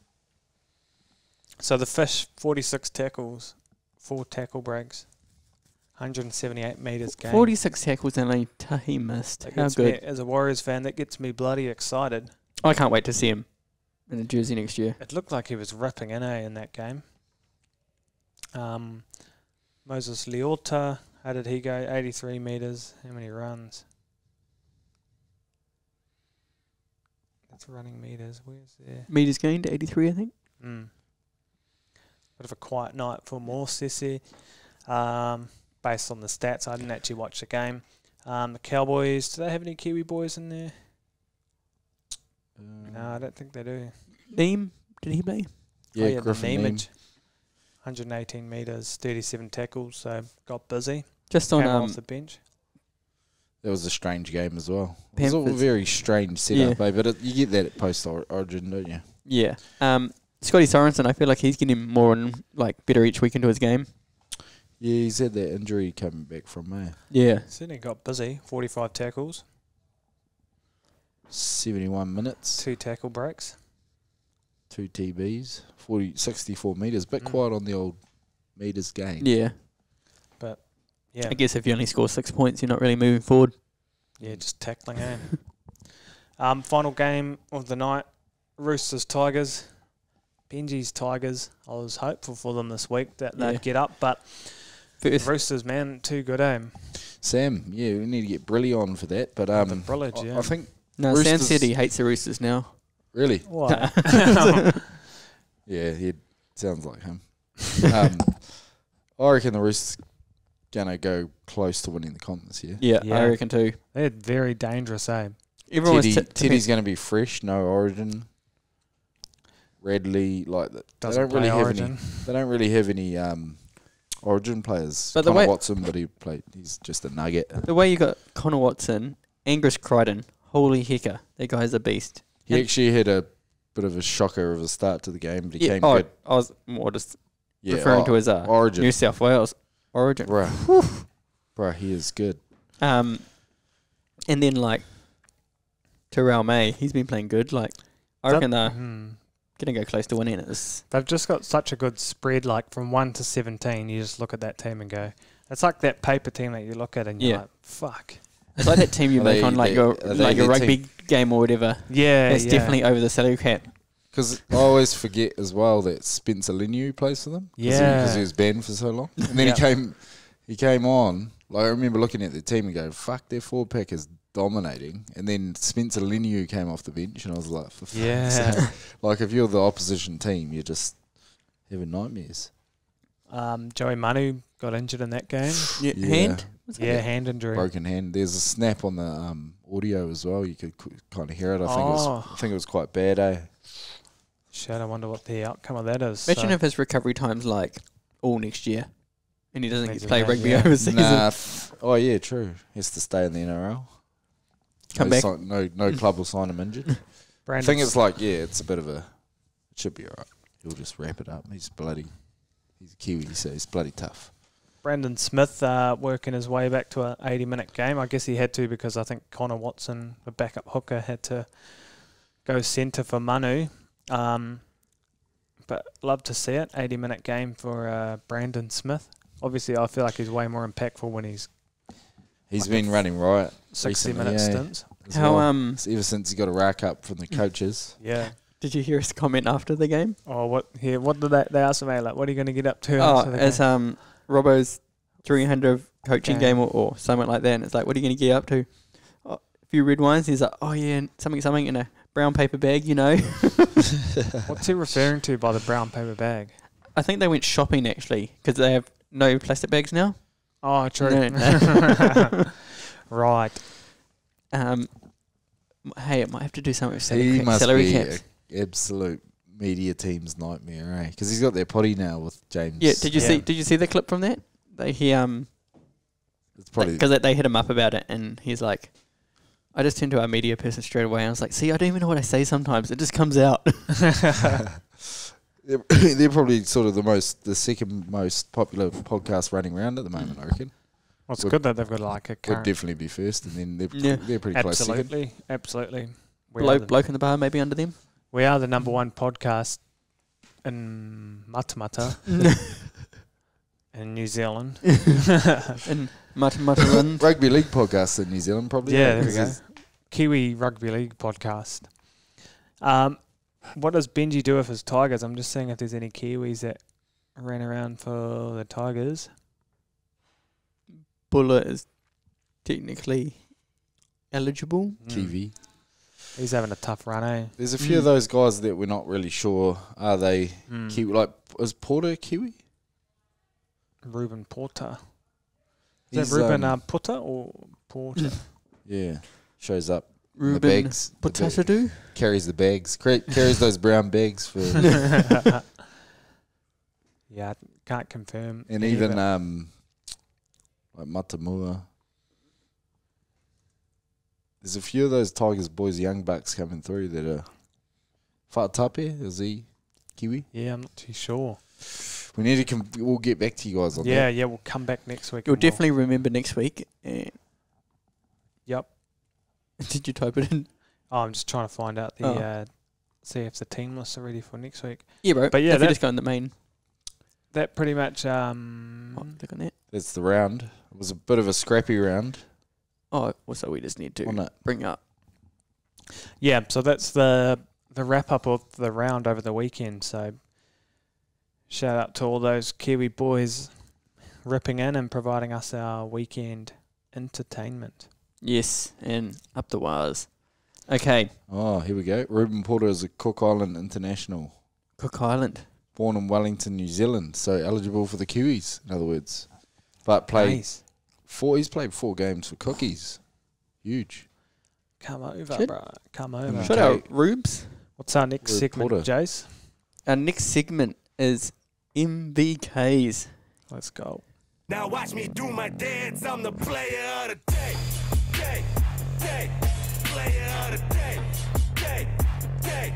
So the Fish, 46 tackles, 4 tackle breaks, 178 metres game. 46 tackles and only he missed. That How gets me, good. as a Warriors fan, that gets me bloody excited. I can't wait to see him in a jersey next year. It looked like he was ripping in that game. Moses Leota, how did he go? 83 metres. How many runs? That's running metres. Where's there? Meters gained, 83, I think. Bit of a quiet night for Mosese. Based on the stats, I didn't actually watch the game. The Cowboys, do they have any Kiwi boys in there? No, I don't think they do. Neem, did he play? Yeah, Oh, yeah, Griffin the Neem. Nemec, 118 metres, 37 tackles, so got busy. Just Came on off the bench. That was a strange game as well. It was all a Panthers. very strange setup, eh? But you get that at post-origin, don't you? yeah. Scotty Sorensen, I feel like he's getting more and better each week into his game. Yeah, he's had that injury coming back from, eh? Yeah. Certainly got busy, 45 tackles, 71 minutes, 2 tackle breaks. 2 TBs, 64 metres. Bit Mm. quiet on the old metres game. Yeah. Yeah, I guess if you only score 6 points, you're not really moving forward. yeah, just tackling in. Final game of the night, Roosters Tigers. Benji's Tigers. I was hopeful for them this week that Yeah. they'd get up, but First, Roosters, man, too good, eh? Sam, yeah, we need to get Brilly on for that. But The Brillage, yeah. I think, no, Sam Roosters- said he hates the Roosters now. really, Why? yeah, he sounds like him. I reckon the Roosters going to go close to winning the comp this year. Yeah, Yeah. I reckon too. They're very dangerous, eh? Everyone was Teddy's going to be fresh, no origin. Radley, they Doesn't don't really play have Origin. any. They don't really have any Origin players. But the Connor way- Watson, but he's just a nugget. The way you got Connor Watson, Angus Crichton, holy hecker, that guy's a beast. He And- actually had a bit of a shocker of a start to the game, but he Yeah, came oh, good. I was more just Yeah, referring to his Origin. New South Wales Origin. Bro, he is good. And then like Terrell May, he's been playing good. Like I reckon they're gonna go close to winning it. They've just got such a good spread, like from 1 to 17. You just look at that team and go, it's like that paper team that you look at and you're like, fuck. It's like that team you Are make they- on like they- your are they like your their rugby team? game or whatever. Yeah, It's definitely over the salary cap. Because I always forget as well that Spencer Linu plays for them. Because he was banned for so long. And then he came on. Like I remember looking at the team and going, fuck, their forward pack is dominating. And then Spencer Linu came off the bench and I was like, for fuck's sake. Like if you're the opposition team, you're just having nightmares. Joey Manu got injured in that game. Yeah. Hand? Hand injury. Broken hand. There's a snap on the audio as well. You could kind of hear it. I think it was quite bad, eh? Shit, I wonder what the outcome of that is. Imagine if his recovery time's like all next year and he doesn't get to Imagine play that, rugby yeah. overseas. Nah. Oh yeah, true. He has to stay in the NRL. Come back. No club will sign him injured. I think it's like, it's a bit of a... It should be alright. He'll just wrap it up. He's a Kiwi, so he's bloody tough. Brandon Smith working his way back to an 80-minute game. I guess he had to because I think Connor Watson, the backup hooker, had to go centre for Manu. But love to see it. 80-minute game for Brandon Smith. Obviously, I feel like he's way more impactful when he's been running right 60-minute stints. as How, well. Ever since he got a rack up from the coaches. Yeah. Did you hear his comment after the game? Oh, what? Here, what did they asked him? Like, what are you going to get up to? Oh, after the it's game? Robbo's 300 coaching Okay. game or something like that. And it's like, what are you going to get up to? Oh, a few red wines. He's like, oh yeah, and something in a brown paper bag, you know. What's he referring to by the brown paper bag? I think they went shopping actually because they have no plastic bags now. Oh, true. No. Right. Hey, it might have to do something with He must salary be caps. an absolute media team's nightmare, eh? Because he's got their potty now with James. Yeah, did you see the clip from that? It's probably... Because they hit him up about it, and he's like, I just turned to our media person straight away. And I was like, see, I don't even know what I say sometimes. It just comes out. They're probably sort of the second most popular podcast running around at the moment, I reckon. Well, it's good that they've got like a Would current... definitely be first, and then Yeah. they're pretty close second. Absolutely. We Bloke in the bar, maybe under them. we are the number one podcast in Matamata in New Zealand. And Mataran. Rugby league podcast in New Zealand, probably. Yeah, eh? there we go. 'Cause Kiwi Rugby League podcast. What does Benji do with his Tigers? I'm just seeing if there's any Kiwis that ran around for the Tigers. Bullet is technically eligible. TV. He's having a tough run, eh? There's a few of those guys that we're not really sure. Are they Kiwi? Like, is Porter Kiwi? Ruben Porter. Is He's, that Ruben Putter or Porter? Yeah, shows up. in the Ruben bags. Potatadoo. Carries the bags. Carries those brown bags for. Yeah, can't confirm. And any of even it. like Matamua. There's a few of those Tigers boys, young bucks coming through that are. Fa'atape, is he Kiwi? Yeah, I'm not too sure. We need to. We'll get back to you guys on Yeah, that. yeah, we'll come back next week. You'll and we'll- definitely remember next week. And Yep. did you type it in? Oh, I'm just trying to find out the see if the team lists are ready for next week. Yeah, bro. But yeah, if you that- just go in the main. That pretty much Oh, click on that. That's the round. It was a bit of a scrappy round. Oh, also we just need to On it. bring up. yeah, so that's the wrap up of the round over the weekend. So shout out to all those Kiwi boys ripping in and providing us our weekend entertainment. Yes, and up the wires. Okay, Oh, here we go. Ruben Porter is a Cook Island international. Cook Island. Born in Wellington, New Zealand. So eligible for the Kiwis, in other words. But Nice. he's played 4 games for Cookies. Huge. Come over, Shit. bro. Come over. Okay. Shout out Rubes. What's our next Rube segment, Porter. Jace? Our next segment is MVKs. Let's go. Now watch me do my dance. I'm the player of the day. Day, day. Player of the day. Day, day.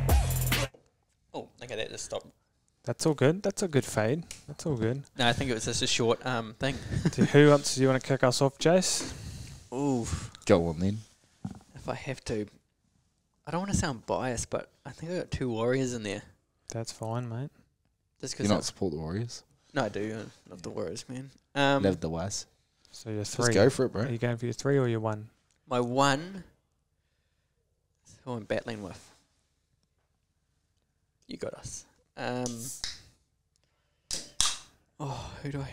Oh, okay, that just stopped. That's all good. That's a good fade. That's all good. No, I think it was just a short thing. Do you want to kick us off, Jace? Ooh, Go on then. if I have to. I don't want to sound biased, but I think I got 2 Warriors in there. That's fine, mate. Just You because. not support the Warriors? No, I do. I love the Warriors, man. Love the Waz. So you're 3. Let's go for it, bro. Are you going for your 3 or your 1? My 1 is who I'm battling with. You got us. Who do I?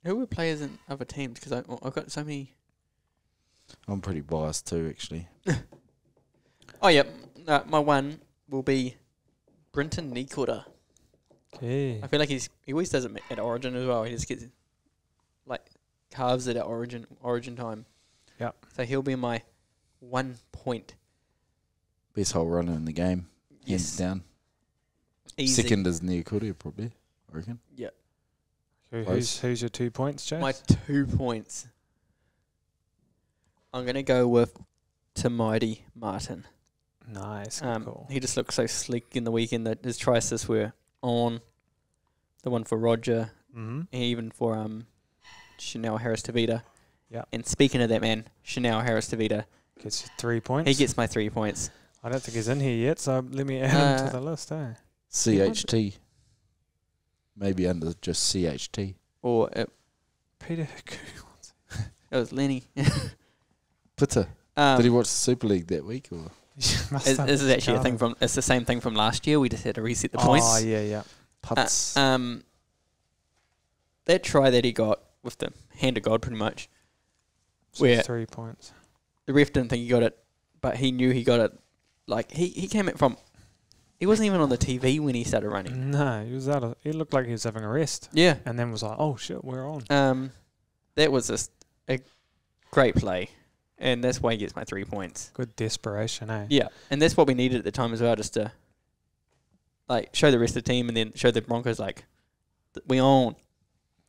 Who were players in other teams? Because I've got so many. I'm pretty biased too, actually. Oh, yeah. My 1 will be Brenton Nicoda. Okay. I feel like he always does it at Origin as well. He just gets, like, carves it at Origin time. Yep. So he'll be my 1 point. Best whole runner in the game. Yes. Hands down. Easy. Second is Niakuria, probably, I reckon. Yeah. Who's your 2 points, Jace? My 2 points. I'm going to go with Timo Martin. Nice. Cool. He just looked so sleek in the weekend that his try assists were on. The one for Roger, Mm-hmm. and even for Chanel Harris-Tavita. Yep. And speaking of that man, Chanel Harris-Tavita, Gets you 3 points. he gets my 3 points. I don't think he's in here yet, so let me add him to the list, eh? CHT. Maybe under just CHT. Or Peter. it was Lenny. Punter. Did he watch the Super League that week? Or Must This have is actually a thing covered. it's the same thing from last year. We just had to reset the points. Oh, yeah. putts? That try that he got with the hand of God, pretty much. So Where 3 points. the ref didn't think he got it, but he knew he got it. Like he came in from. He wasn't even on the TV when he started running. No, he was out of. He looked like he was having a rest, Yeah. and then was like, "Oh shit, we're on." That was just a great play, and that's why he gets my 3 points. Good desperation, eh? Yeah, and that's what we needed at the time as well, just to like show the rest of the team, and then show the Broncos like we own.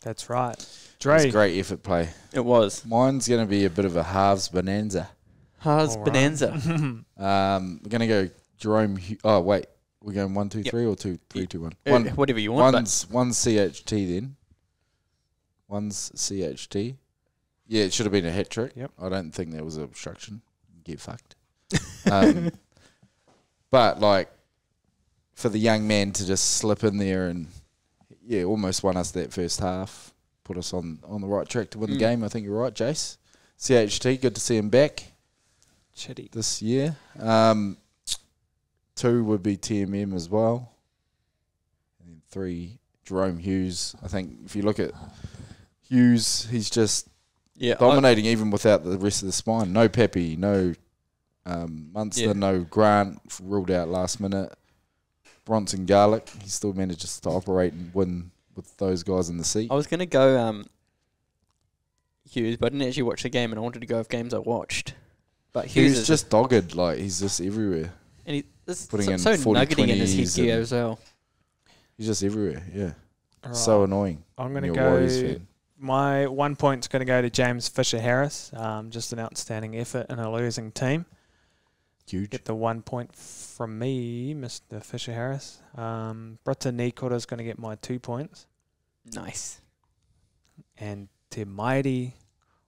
That's right. It's Dre. great effort play. It was Mine's going to be a bit of a halves bonanza. Haas All right. Bonanza. We're going to go Jerome. Oh, wait. We're going 1, 2, Yep. 3 or 2, 3, 2, 1? Whatever you want. One's CHT then. One's CHT. Yeah, it should have been a hat trick. Yep. I don't think there was an obstruction. Get fucked. But, like, for the young man to just slip in there and, yeah, almost won us that first half, put us on the right track to win the game. I think you're right, Jace. CHT, good to see him back Chitty. this year. 2 would be TMM as well. And then 3, Jerome Hughes. I think if you look at Hughes, he's just yeah, dominating even without the rest of the spine. No Pepe, no Munster, Yeah. no Grant, ruled out last minute. Bronson Garlic, he still manages to operate and win with those guys in the seat. I was going to go Hughes, but I didn't actually watch the game, and I wanted to go with games I watched. But Hughes He's is just dogged, like he's just everywhere. and he's putting so, in so 40, nuggeting in his 20s headgear and- as well. He's just everywhere, yeah. All So right. annoying. I'm when going to you're a Warriors go. fan. My 1 point's going to go to James Fisher-Harris. Just an outstanding effort in a losing team. Huge. Get the 1 point from me, Mr. Fisher-Harris. Britta Nikoda's going to get my 2 points. Nice. And Timaiti,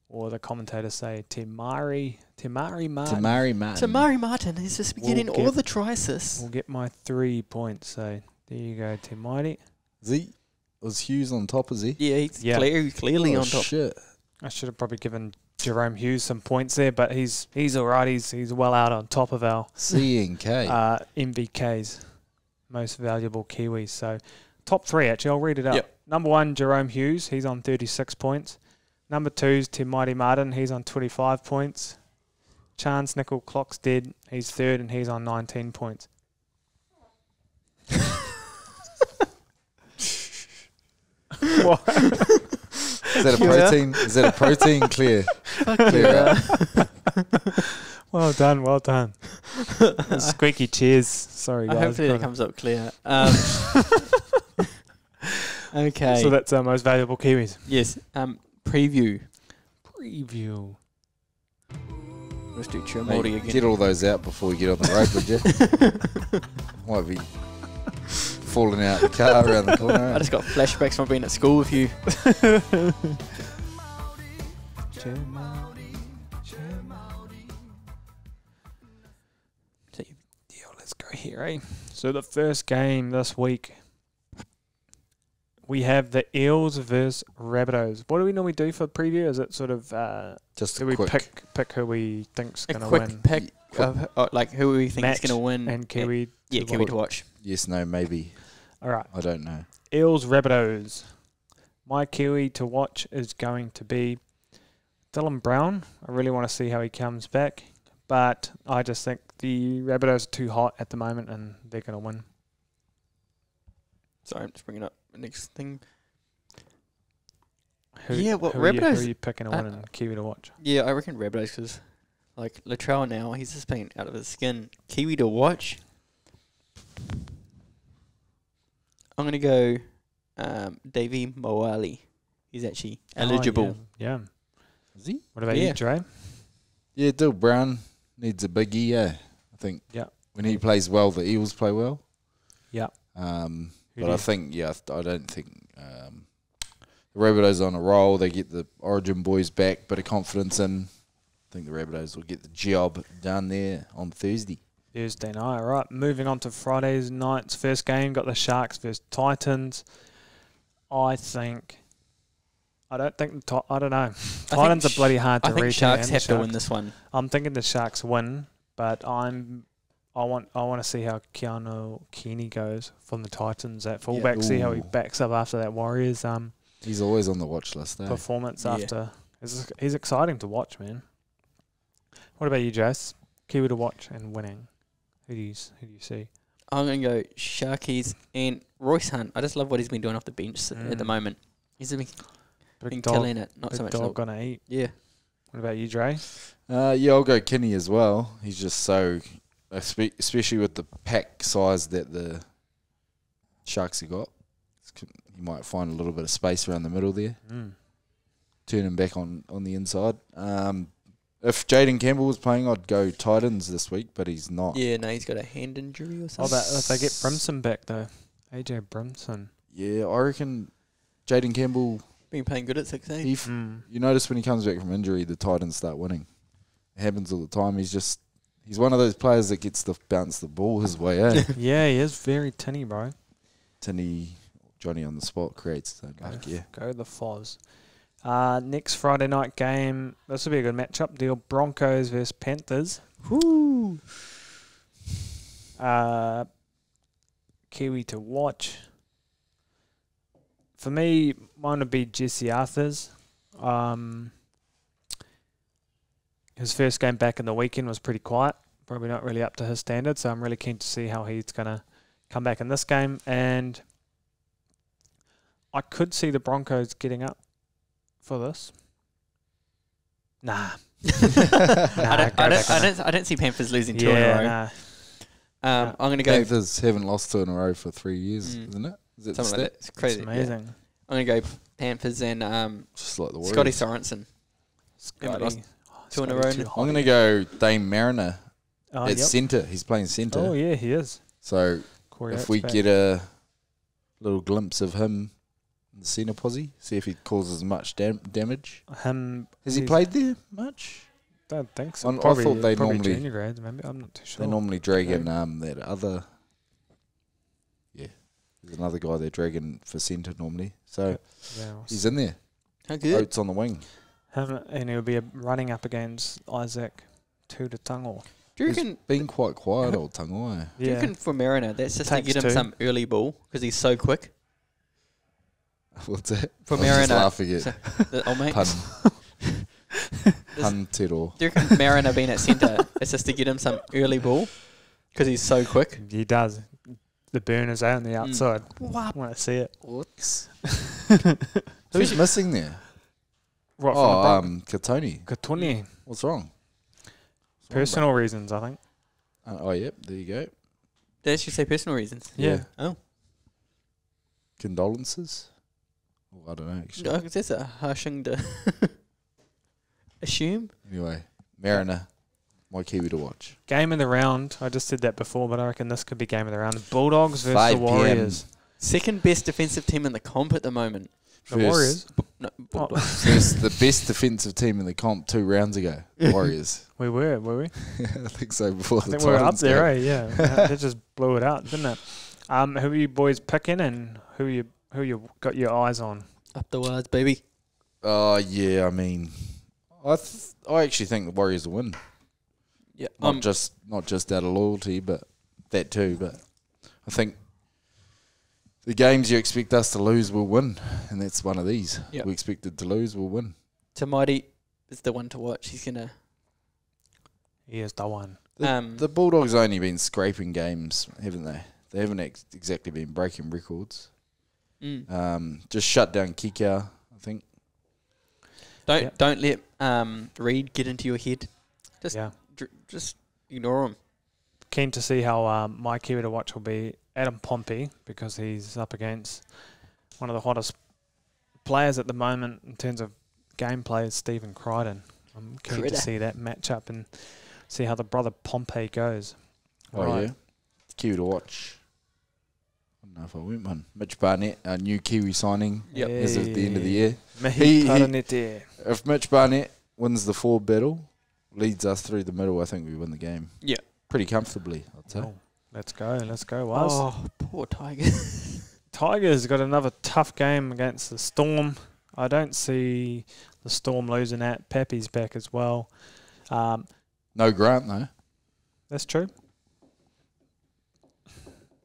or the commentators say Timari Martin, Tamari Martin. So Murray Martin is just We'll beginning all get- the try assists. will get my 3 points. So there you go, Timaiti. Was Hughes on top, is he? Yeah, he's Yeah. clearly Oh, on top. shit. I should have probably given Jerome Hughes some points there, but he's all right. He's well out on top of our C&K. MVKs, most valuable Kiwis. So top 3, actually. I'll read it out. Yep. Number 1, Jerome Hughes. He's on 36 points. Number 2's Timaiti Martin. He's on 25 points. Chance Nickel Clock's dead. He's 3rd, and he's on 19 points. What? Is that a protein? Is that a protein? Clear. Clear out. Well done, well done. Squeaky cheers. Sorry, guys. Hopefully that comes up clear. Okay. So that's our most valuable Kiwis. Yes. Preview. Let's do Hey, Chirmody again. get all those out before we get on the road, would you? Might be falling out the car around the corner. I just got flashbacks from being at school with you. Let's go here, eh? So the first game this week, we have the Eels versus Rabbitohs. What do we normally do for preview? Is it sort of Just do a we quick. pick who we think's A going to quick win? pick of like who we think is Match going to win. and Kiwi. Yeah, to Kiwi watch. to watch. Yes, no, maybe. All right. I don't know. Eels Rabbitohs. My Kiwi to watch is going to be Dylan Brown. I really want to see how he comes back, but I just think the Rabbitohs are too hot at the moment and they're going to win. Sorry, I'm just bringing up the next thing. Who, Yeah, well, who are Rabbitohs- you picking to win and Kiwi to watch? Yeah, I reckon Rabbitohs because, like, Latrell now, he's just been out of his skin. Kiwi to watch. I'm going to go Davey Moali. He's actually eligible. Oh, yeah. Is he? What about Yeah. you, Dre? Yeah, Dill Brown needs a biggie, yeah. I think Yeah. when he plays well, the Eels play well. Yeah. But do I you- think, I don't think the Rabbitohs on a roll. They get the Origin boys back, bit of confidence in. I think the Rabbitohs will get the job done there on Thursday. Thursday night. All right, moving on to Friday's night's first game. Got the Sharks versus Titans. I don't know. Titans are bloody hard to I read. think Sharks and have to Sharks- win this one. I'm thinking the Sharks win, but I want to see how Keanu Keeney goes from the Titans at fullback. See how he Ooh. backs up after that Warriors He's always on the watch list, though. performance. Yeah. After he's exciting to watch, man. What about you, Jace? Kiwi to watch and winning. Who do you see? I'm going to go Sharkies and Royce Hunt. I just love what he's been doing off the bench at the moment. He's been Big killing it. Not big so much. dog gonna eat. Yeah. What about you, Dre? Yeah, I'll go Kinney as well. He's just so, especially with the pack size that the Sharks have got. You might find a little bit of space around the middle there. Turn him back on the inside. If Jaden Campbell was playing, I'd go Titans this week, but he's not. Yeah, no, he's got a hand injury or Oh, something. that if they get Brimson back though, AJ Brimson. Yeah, I reckon Jaden Campbell. Been playing good at 16. You notice when he comes back from injury, the Titans start winning. It happens all the time. He's one of those players that gets to bounce the ball his way, eh? Yeah, he is very tinny, bro. Tinny, Johnny on the spot creates his own luck, yeah. Go the Foz. Next Friday night game. This will be a good matchup. Deal Broncos versus Panthers. Woo! Kiwi to watch. For me, mine would be Jesse Arthurs. His first game back in the weekend was pretty quiet. Probably not really up to his standards. So I'm really keen to see how he's going to come back in this game. And I could see the Broncos getting up for this. Nah. I don't see Panthers losing two in a row. Nah. I'm going to go. Panthers haven't lost two in a row for 3 years, isn't it? Is it the Something like stat? that. It's crazy. It's amazing. Yeah. I'm going to go Panthers and Just like the Warriors. Scotty Sorensen. Scotty. lost two in a row. Scotty too I'm going to hot. go Dame Mariner Oh, at yep. centre. He's playing centre. Oh, yeah, he is. So Corey if Oates we back. get a little glimpse of him in the centre posse, see if he causes much damage. him, Has he he's- played there much? Don't think so. I Probably, thought they probably normally- junior grades, maybe. I'm not too sure. They normally drag in that other. Yeah, there's another guy they're dragging for centre normally. So Yeah, he's in there. How good? Oates on the wing. him, and he'll be running up against Isaac Tutatangor. Do you He's reckon? been quite quiet, old Tangoy. Do you Yeah. reckon for Mariner that's just to Takes get him two. some early ball because he's so quick? What's that? For I was just Mariner, laughing at the old mate. pun. Pun Tero. Do you reckon Mariner being at centre it's just to get him some early ball because he's so quick? He does. The burners out on the outside. I want to see it. What's who's missing there? Right Oh, Katoni. Katuni. What's wrong? Personal reasons, I think. Oh, yep, there you go. Did you say personal reasons? Yeah. Oh. Condolences? Oh, I don't know, actually. No, that's a harsh thing to assume. Anyway, Mariner, my Kiwi to watch. Game of the round. I just did that before, but I reckon this could be game of the round. The Bulldogs versus 5 the PM. Warriors. Second best defensive team in the comp at the moment. The Warriors. No, Oh, Bulldogs. Versus the best defensive team in the comp 2 rounds ago. Warriors. were we? I think so, before I the think we were up Titans there, game. Yeah, that just blew it out, didn't it? Who are you boys picking, and who you got your eyes on? Up the wires, baby. Oh, yeah, I mean, I actually think the Warriors will win. Yeah. Not just out of loyalty, but that too. But I think the games you expect us to lose will win, and that's one of these. Yep. We expected to lose, we'll win. Tamati is the one to watch. He's gonna. He is the one. The Bulldogs only been scraping games, haven't they? They haven't exactly been breaking records. Just shut down Kikau, I think. Don't let Reed get into your head. Just Yeah. Just ignore him. Keen to see how my Kiwi to watch will be Adam Pompey, because he's up against one of the hottest players at the moment in terms of gameplay, is Stephen Crichton. I'm keen Critter. to see that matchup and see how the brother Pompey goes. Oh, Right. yeah. Kiwi to watch. I don't know if I went one. Mitch Barnett, a new Kiwi signing Yep. as of the end of the year. Mihi He- Paranete. If Mitch Barnett wins the forward battle, leads us through the middle, I think we win the game. Yeah. Pretty comfortably, I'd say. Oh, let's go, Waz. Oh, poor Tiger. Tigers got another tough game against the Storm. I don't see the Storm losing that. Pappy's back as well. No Grant, though. That's true.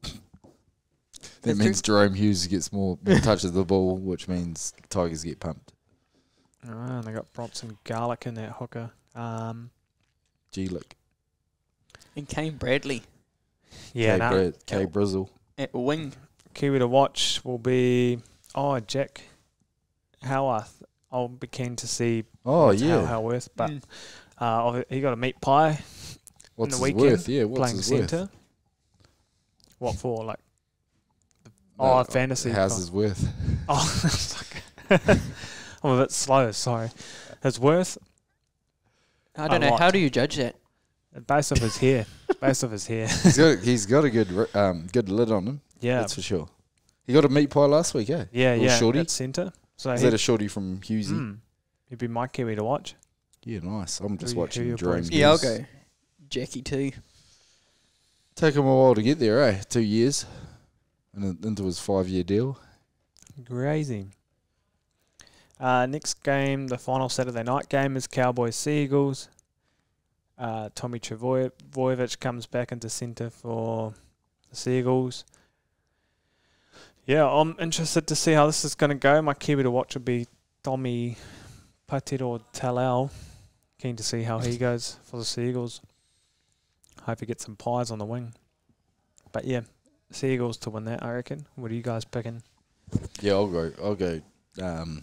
That That's means Jerome Hughes gets more touches of the ball, which means Tigers get pumped. And they got Bronson Garlick in that hooker. G-Lick. And Kane Bradley K Brizzle. at wing. Kiwi to watch will be Jack Howarth. I'll be keen to see Oh, yeah. Howarth, but he got a meat pie What's in the his weekend worth? Yeah, what's playing his worth? centre. What for? Like No, fantasy. How's his worth? I'm a bit slow. Sorry. His worth I don't A know. lot. How do you judge that? based off his hair. Based off his hair. He's got a good lid on him. Yeah. That's for sure. He got a meat pie last week, eh? Yeah, Little yeah. shorty? At centre. So Is that a shorty from Hughesy? he'd be my Kiwi to watch. Yeah, nice. I'm just Who watching your Jerome boys? Hughes. Yeah, I'll go. Jackie too. Take him a while to get there, eh? 2 years. And into his 5-year deal. Crazy. Next game, the final Saturday night game, is Cowboys Seagulls. Tommy Trbojevic comes back into centre for the Seagulls. Yeah, I'm interested to see how this is going to go. My Kiwi to watch will be Tommy Patero Talal. Keen to see how he goes for the Seagulls. Hope he gets some pies on the wing. But yeah, Seagulls to win that, I reckon. What are you guys picking? Yeah, I'll go. I'm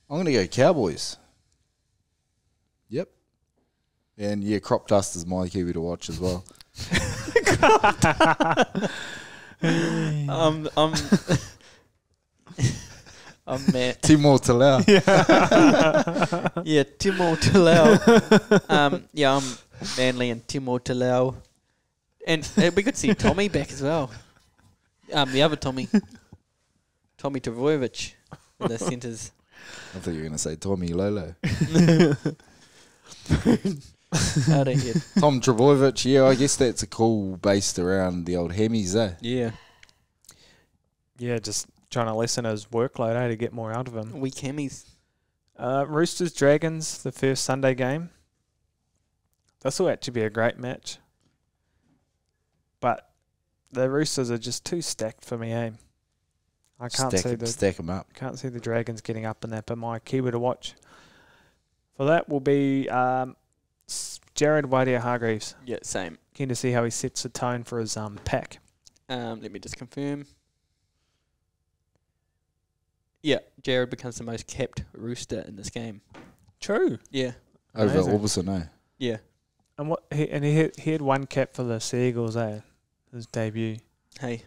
going to go Cowboys. Yep. And yeah, Crop Dust is my Kiwi to watch as well. I'm Matt. Timo Talau. Yeah, Timo Talau. Yeah, I'm Manly and Timo Talau. And we could see Tommy back as well. The other Tommy. Tommy Trbojevic in the centres. I thought you were going to say Tommy Lolo. I don't get. Tom Trbojevic, yeah, I guess that's a call based around the old Hemis, eh? Yeah, Yeah, just trying to lessen his workload, to get more out of him. weak hammies. Roosters Dragons, the first Sunday game. This will actually be a great match. But the Roosters are just too stacked for me, eh? I can't Stack them up. can't see the Dragons getting up in that, but my Kiwi to watch for that will be Jared Wadia-Hargreaves. Yeah, same. Keen to see how he sets the tone for his pack. Let me just confirm. Yeah, Jared becomes the most capped Rooster in this game. True. Yeah, Over Amazing. Orbison, eh? yeah. And he had one cap for the Seagulls, his debut. Hey.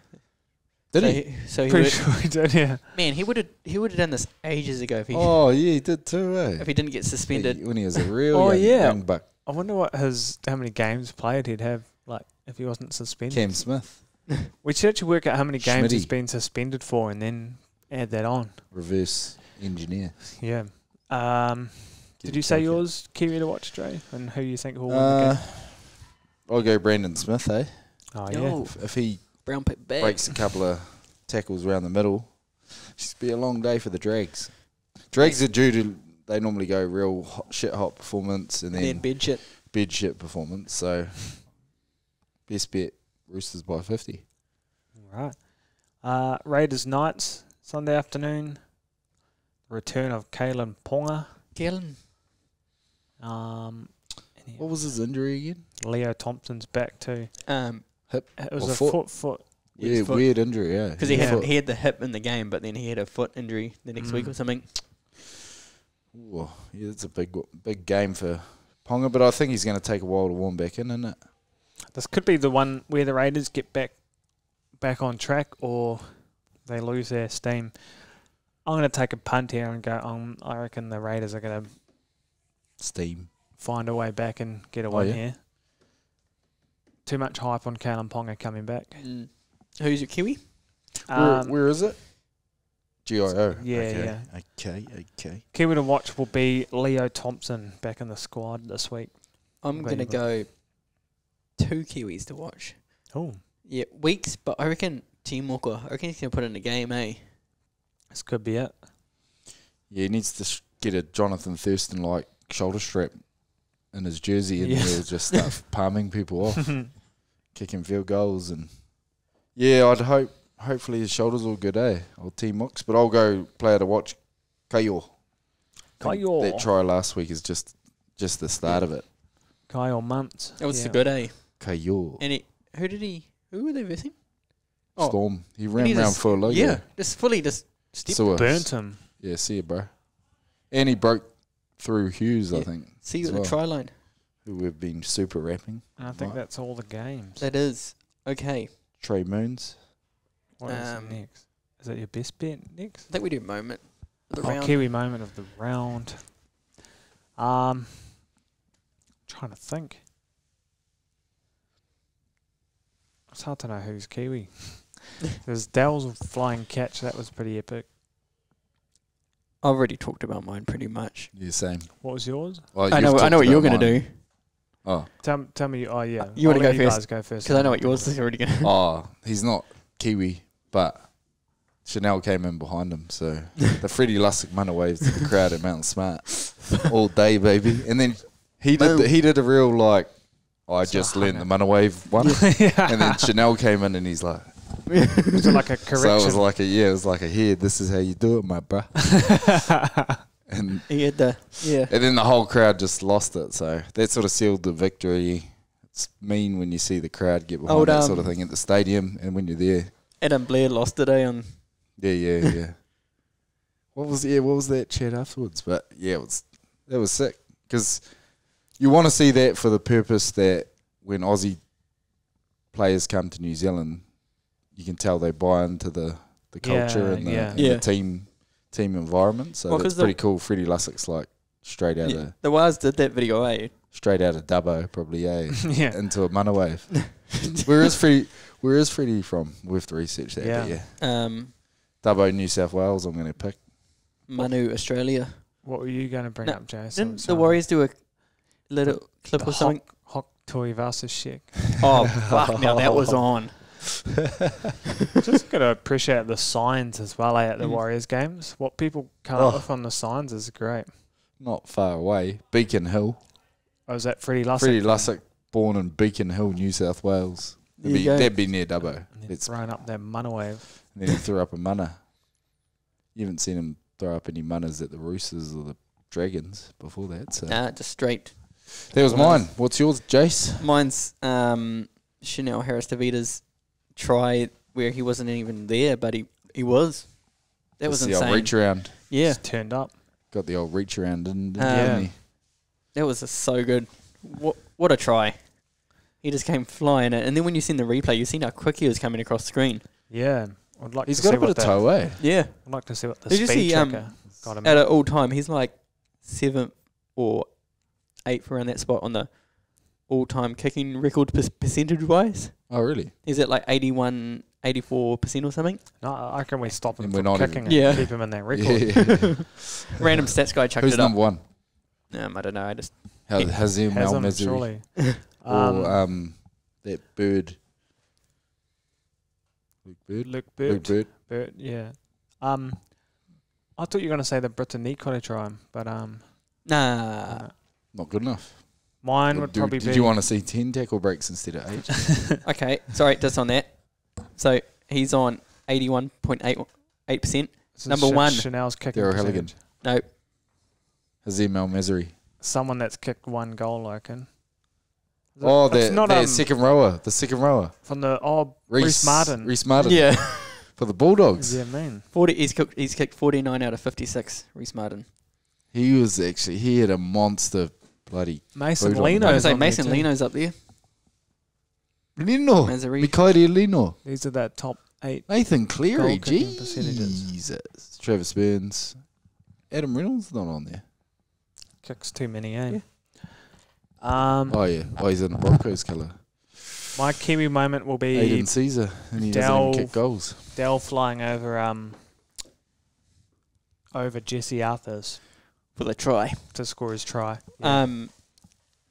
Did he? So he Pretty would, sure he did, yeah. man, he would have done this ages ago if he Oh, yeah, he did too, if he didn't get suspended. When he was a real Oh, young, yeah. young buck. I wonder how many games played he'd have, like, if he wasn't suspended. Cam Smith. We should actually work out how many games he's Schmitty. been suspended for and then add that on. Reverse engineer. Yeah. Did you say Get yours, Kiwi, to watch, Dre? And who you think will win the game? I'll go Brandon Smith, eh? Oh, yeah. Oh, If he brown paper bag. breaks a couple of tackles around the middle, it's be a long day for the Drags. Drags are due to, they normally go real hot performance and And then then bed shit. shit performance. So, best bet, Roosters by 50. Right. Raiders Knights, Sunday afternoon. Return of Kalen Ponga. Gillen. What was his injury again? Leo Thompson's back too. Hip? It was Or a foot? foot. Yeah, foot. weird injury, yeah. Because he had the hip in the game, but then he had a foot injury the next week or something. Ooh, yeah, it's a big game for Ponga, but I think he's going to take a while to warm back in, isn't it? This could be the one where the Raiders get back on track or they lose their steam. I'm going to take a punt here and go, I reckon the Raiders are going to Steam. find a way back and get a win yeah? here. Too much hype on Kalen Ponga coming back. Who's your Kiwi? Where is it? GIO. Yeah, Okay. Kiwi to watch will be Leo Thompson back in the squad this week. I'm going to go 2 Kiwis to watch. Oh, Yeah, weeks, but I reckon Timo, I reckon he's going to put in a game, eh? this could be it. Yeah, he needs to get a Jonathan Thurston-like shoulder strap in his jersey and he'll just start palming people off, kicking field goals. And yeah, hopefully his shoulder's all good, eh? Old T-Mux. But I'll go player to watch, Kayo. Kayo. That try last week is just the start of it. Kyle Muntz. That was good, eh? Kayo. And who were they versing? Storm. He And ran he around just- for a logo. Yeah, just fully stepped. Suez. Burnt him. Yeah, see you, bro. And he broke through Hughes, I Yeah. think. See you as at the well, try line. who we've been super rapping. And I think that's all the games. That is. Okay. Trey Moons. What is next? Is that your best bet next? I think we do moment of the Oh, round. Kiwi moment of the round. Trying to think. It's hard to know who's Kiwi. There's Dell's flying catch. That was pretty epic. I've already talked about mine pretty much. Yeah, same. What was yours? Oh, I know what you're going to do Oh. Tell me. Oh, yeah. You wanna I'll go let first? guys go first. because I know what yours is already going to. Oh, he's not Kiwi, but Chanel came in behind him. So the Freddie Lussick mana waves to the crowd at Mountain Smart all day, baby. And then he did a real I just learned the mana wave one. And then Chanel came in and he's like, Was it like a correction? so it was like here, this is how you do it, my bruh. And He had the and then the whole crowd just lost it. So that sort of sealed the victory. It's mean when you see the crowd get behind that sort of thing at the stadium and when you're there. Adam Blair lost today on. Yeah. What was that chat afterwards? But yeah, that was sick because you want to see that for the purpose that when Aussie players come to New Zealand, you can tell they buy into the culture and the team environment. So that's pretty cool. Freddie Lussick's straight out of The Waz did that video, eh? straight out of Dubbo, probably, Yeah. into a mana wave. Where is Freddie from? We have to research that. Yeah. But yeah. Dubbo, New South Wales, I'm going to pick. Manu, Australia. What were you going to bring up, Jay? Didn't the Warriors do a little clip or something? Hok Tui versus Sheck. Oh, fuck. Now that was on. Just got to appreciate the signs as well at the Warriors games. What people come up with on the signs is great. Not far away. Beacon Hill. Oh, was that Freddie Lussick? Freddie Lussick, born in Beacon Hill, New South Wales. That'd be near Dubbo. It's thrown up that mana wave. And then he threw up a mana. You haven't seen him throw up any manas at the Roosters or the Dragons before that. So Nah, just straight. that was mine. What's yours, Jace? Mine's Chanel Harris-Tavita's try where he wasn't even there, but he was. That was The insane. old reach around. Yeah, Just turned up. Got the old reach around, didn't Yeah. he? that was so good. what a try. He just came flying in. And then when you seen the replay, you seen how quick he was coming across the screen. Yeah. I'd like He's to got see a bit what of toe, eh? Yeah. I'd like to see what the Did you speed see, checker got him. At an all time, he's like 7th or 8th around that spot on the all-time kicking record percentage-wise. Oh, really? He's at like 81, 84% or something. No, I reckon we stop him And we're from not kicking even- and Yeah. keep him in that record. Yeah. Random stats guy chucked Who's it up. number one? I don't know. I just Hazim Has Al him, Mazri. surely. Or that bird. Luke Luke Burt. Bird. Burt, yeah. I thought you were going to say that Britain got to try him, but nah. Not good enough. mine would probably be. Did you want to see 10 tackle breaks instead of 8? Okay, sorry, just on that. So he's on 81.8%. Number one. Chanel's kicking Daryl percentage. No, Hazim Al Mazri. Someone that's kicked one goal, I reckon. Is it- Oh, it's not, the second rower. The second rower. from the Reece Martin. Reece Martin. yeah. For the Bulldogs. Yeah, man. 40. He's kicked 49 out of 56. Reece Martin. He had a monster bloody. Mason Boot on. Leno. I was like Mason Leno's up there. Lino. Mazari. Mikhaili Lino. These are that top 8. Nathan Cleary. Goal-kicking percentages. Jesus. Travis Burns. Adam Reynolds not on there. Kicks too many, eh? Yeah. Oh, yeah. Oh, he's in the Broncos colour. My Kiwi moment will be Aiden Caesar. And he doesn't even kick goals. Dell flying over Jesse Arthurs For the try. to score his try. Yeah.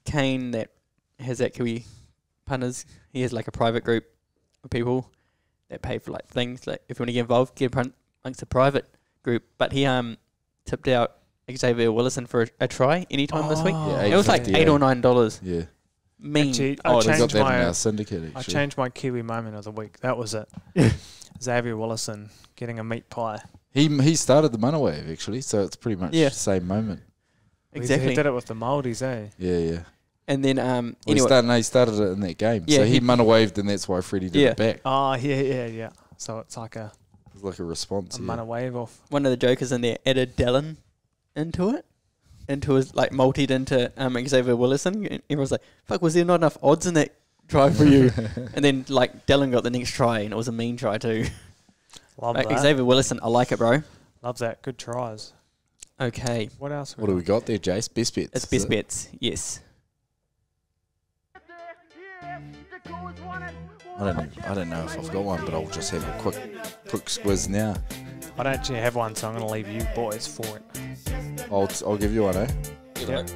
Kane that has that Kiwi punters. He has like a private group of people that pay for like things. Like if you want to get involved, get amongst a private group. But he tipped out Xavier Willison for a try anytime this week. Yeah, It was like $8.58. $8 or $9. Yeah. Mean. Actually, Oh, I We got changed that in my our syndicate, I actually. changed my Kiwi moment of the week. That was it. Xavier Willison getting a meat pie. He started the Mana Wave, actually, so it's pretty much Yeah. the same moment. Exactly. He did it with the Maldies, eh? Yeah, yeah. And then Well, anyway, he started it in that game. Yeah, so he- he Mana Waved, and that's why Freddie did Yeah. it back. Oh, yeah. So it's like a It was like a response. Yeah. mana wave off. one of the jokers in there added Dallin into it. Into his like multied into Xavier Willison. And everyone's like, "Fuck, was there not enough odds in that try for you?" And then like Dallin got the next try, and it was a mean try too. Love Like, that. Xavier Willison, I like it, bro. Love that. Good tries. Okay, What else? What do we got there, Jace? Best bets. it's best bets. Yes. I don't know if I've got one, but I'll just have a quick squiz now. I don't actually have one, so I'm going to leave you boys for it. I'll give you one, eh? Yep.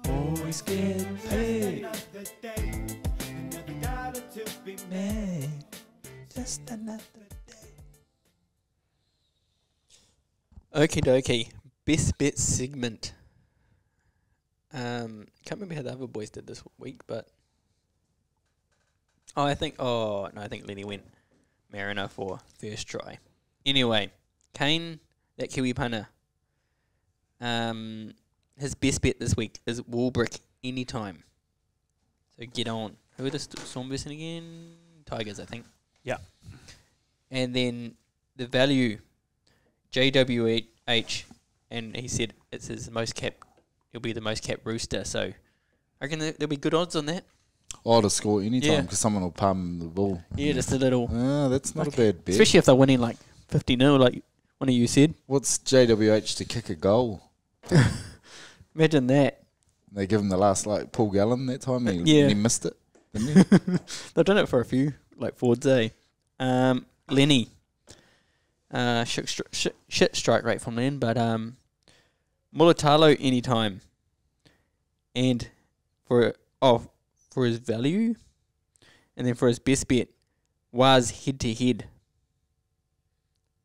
Always get paid. Just another day. Okie dokie. Best bet segment. Can't remember how the other boys did this week, but I think Lenny went Mariner for first try. Anyway, Kane, that Kiwi punter. His best bet this week is Warbrick anytime. So get on. Who are the Storm versing again? Tigers, I think. Yeah. And then the value, JWH, and he said it's his most capped. He'll be the most capped rooster. So I reckon there'll be good odds on that. Oh, to score anytime Yeah. because someone will palm the ball. Yeah, just a little. Ah, that's not a bad bet. Especially if they're winning like 50-0, like one of you said. What's JWH to kick a goal? Imagine that. They give him the last, like, Paul Gallen that time. Yeah. And he missed it, didn't he? They've done it for a few, like forwards, eh? Lenny. Shit strike rate from Len, but Mulatalo anytime. And for his value, and then for his best bet, was head to head.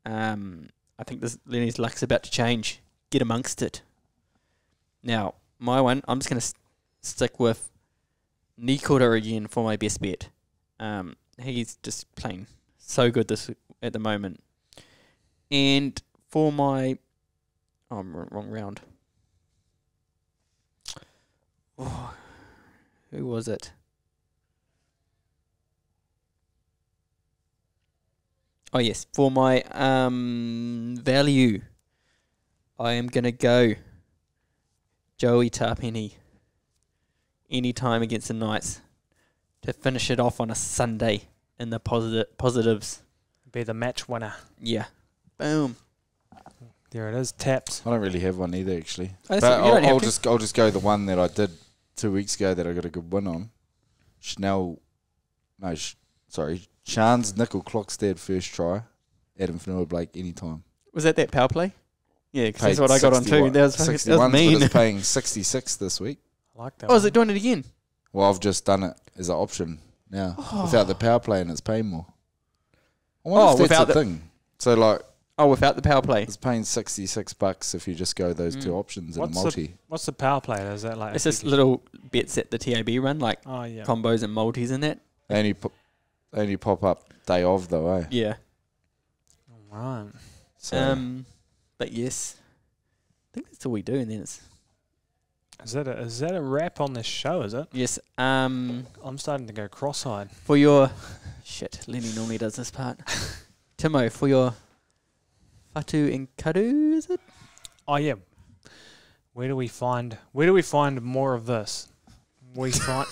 I think Lenny's luck's about to change. Get amongst it. Now, my one, I'm just going to stick with Nikora again for my best bet. He's just playing so good at the moment. And for my... Oh, wrong round. Oh, who was it? Oh, yes. For my value, I am going to go Joey Tarpenny. any time against the Knights to finish it off on a Sunday in the positives. Be the match winner. Yeah. Boom. There it is. Taps. I don't really have one either, actually. Oh, But so you don't have I'll to. just go the one that I did 2 weeks ago that I got a good win on. Sean's Nickel Clockstead first try. Adam Fanua Blake anytime. Was that power play? Yeah, because that's Paid what I got on too. 61 That was 61, mean. but it's paying 66 this week. I like that. Oh, is one. it doing it again? Well, I've just done it as an option now without the power play, and it's paying more. I wonder if that's without a thing. So like, Oh, without the power play. it's paying $66 if you just go those two options in a multi. What's the power play? Is that like? It's just little bets that the TAB run, like Oh yeah. combos and multis and that. They only pop up day of though, eh? Yeah. Right. So But yes, I think that's all we do, and then it's Is that a wrap on this show? Is it? yes. I'm starting to go cross-eyed. For your shit, Lenny normally does this part. Timo, for your Fatu and Kadu, is it? Oh yeah. Where do we find more of this? We find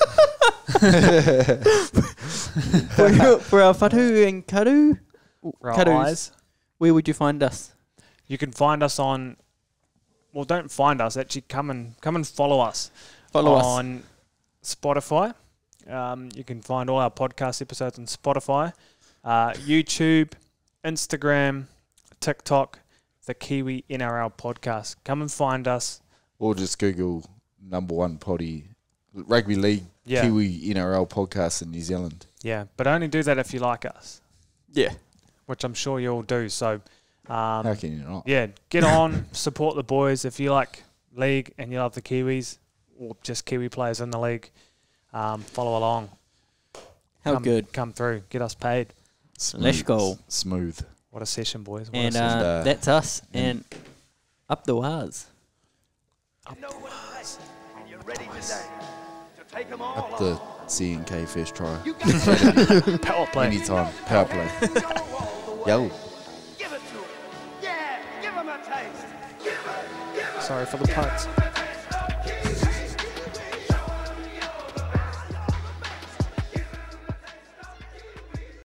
for our Fatu and Kadu, for our Kadus, eyes. where would you find us? You can find us on. Well, don't find us. Actually, come and follow us. Follow us. on Spotify. You can find all our podcast episodes on Spotify, YouTube, Instagram, TikTok, the Kiwi NRL podcast. Come and find us. or just Google #1 potty rugby league Yeah. Kiwi NRL podcast in New Zealand. Yeah, but only do that if you like us, Yeah. which I'm sure you all do. So, How can you not? yeah, get on, support the boys. If you like league and you love the Kiwis or just Kiwi players in the league, follow along. How Come- good. Come through. Get us paid. Let's go. Smooth. What a session, boys. What And a session. that's us. And up the wires. You know what it's like, and you're ready today to take them all Up on. the C&K first try. You got to Power play. Anytime. Power play. go all the way. Yo. Give it to 'em. Yeah, give 'em a taste. Give it. Sorry for the puns.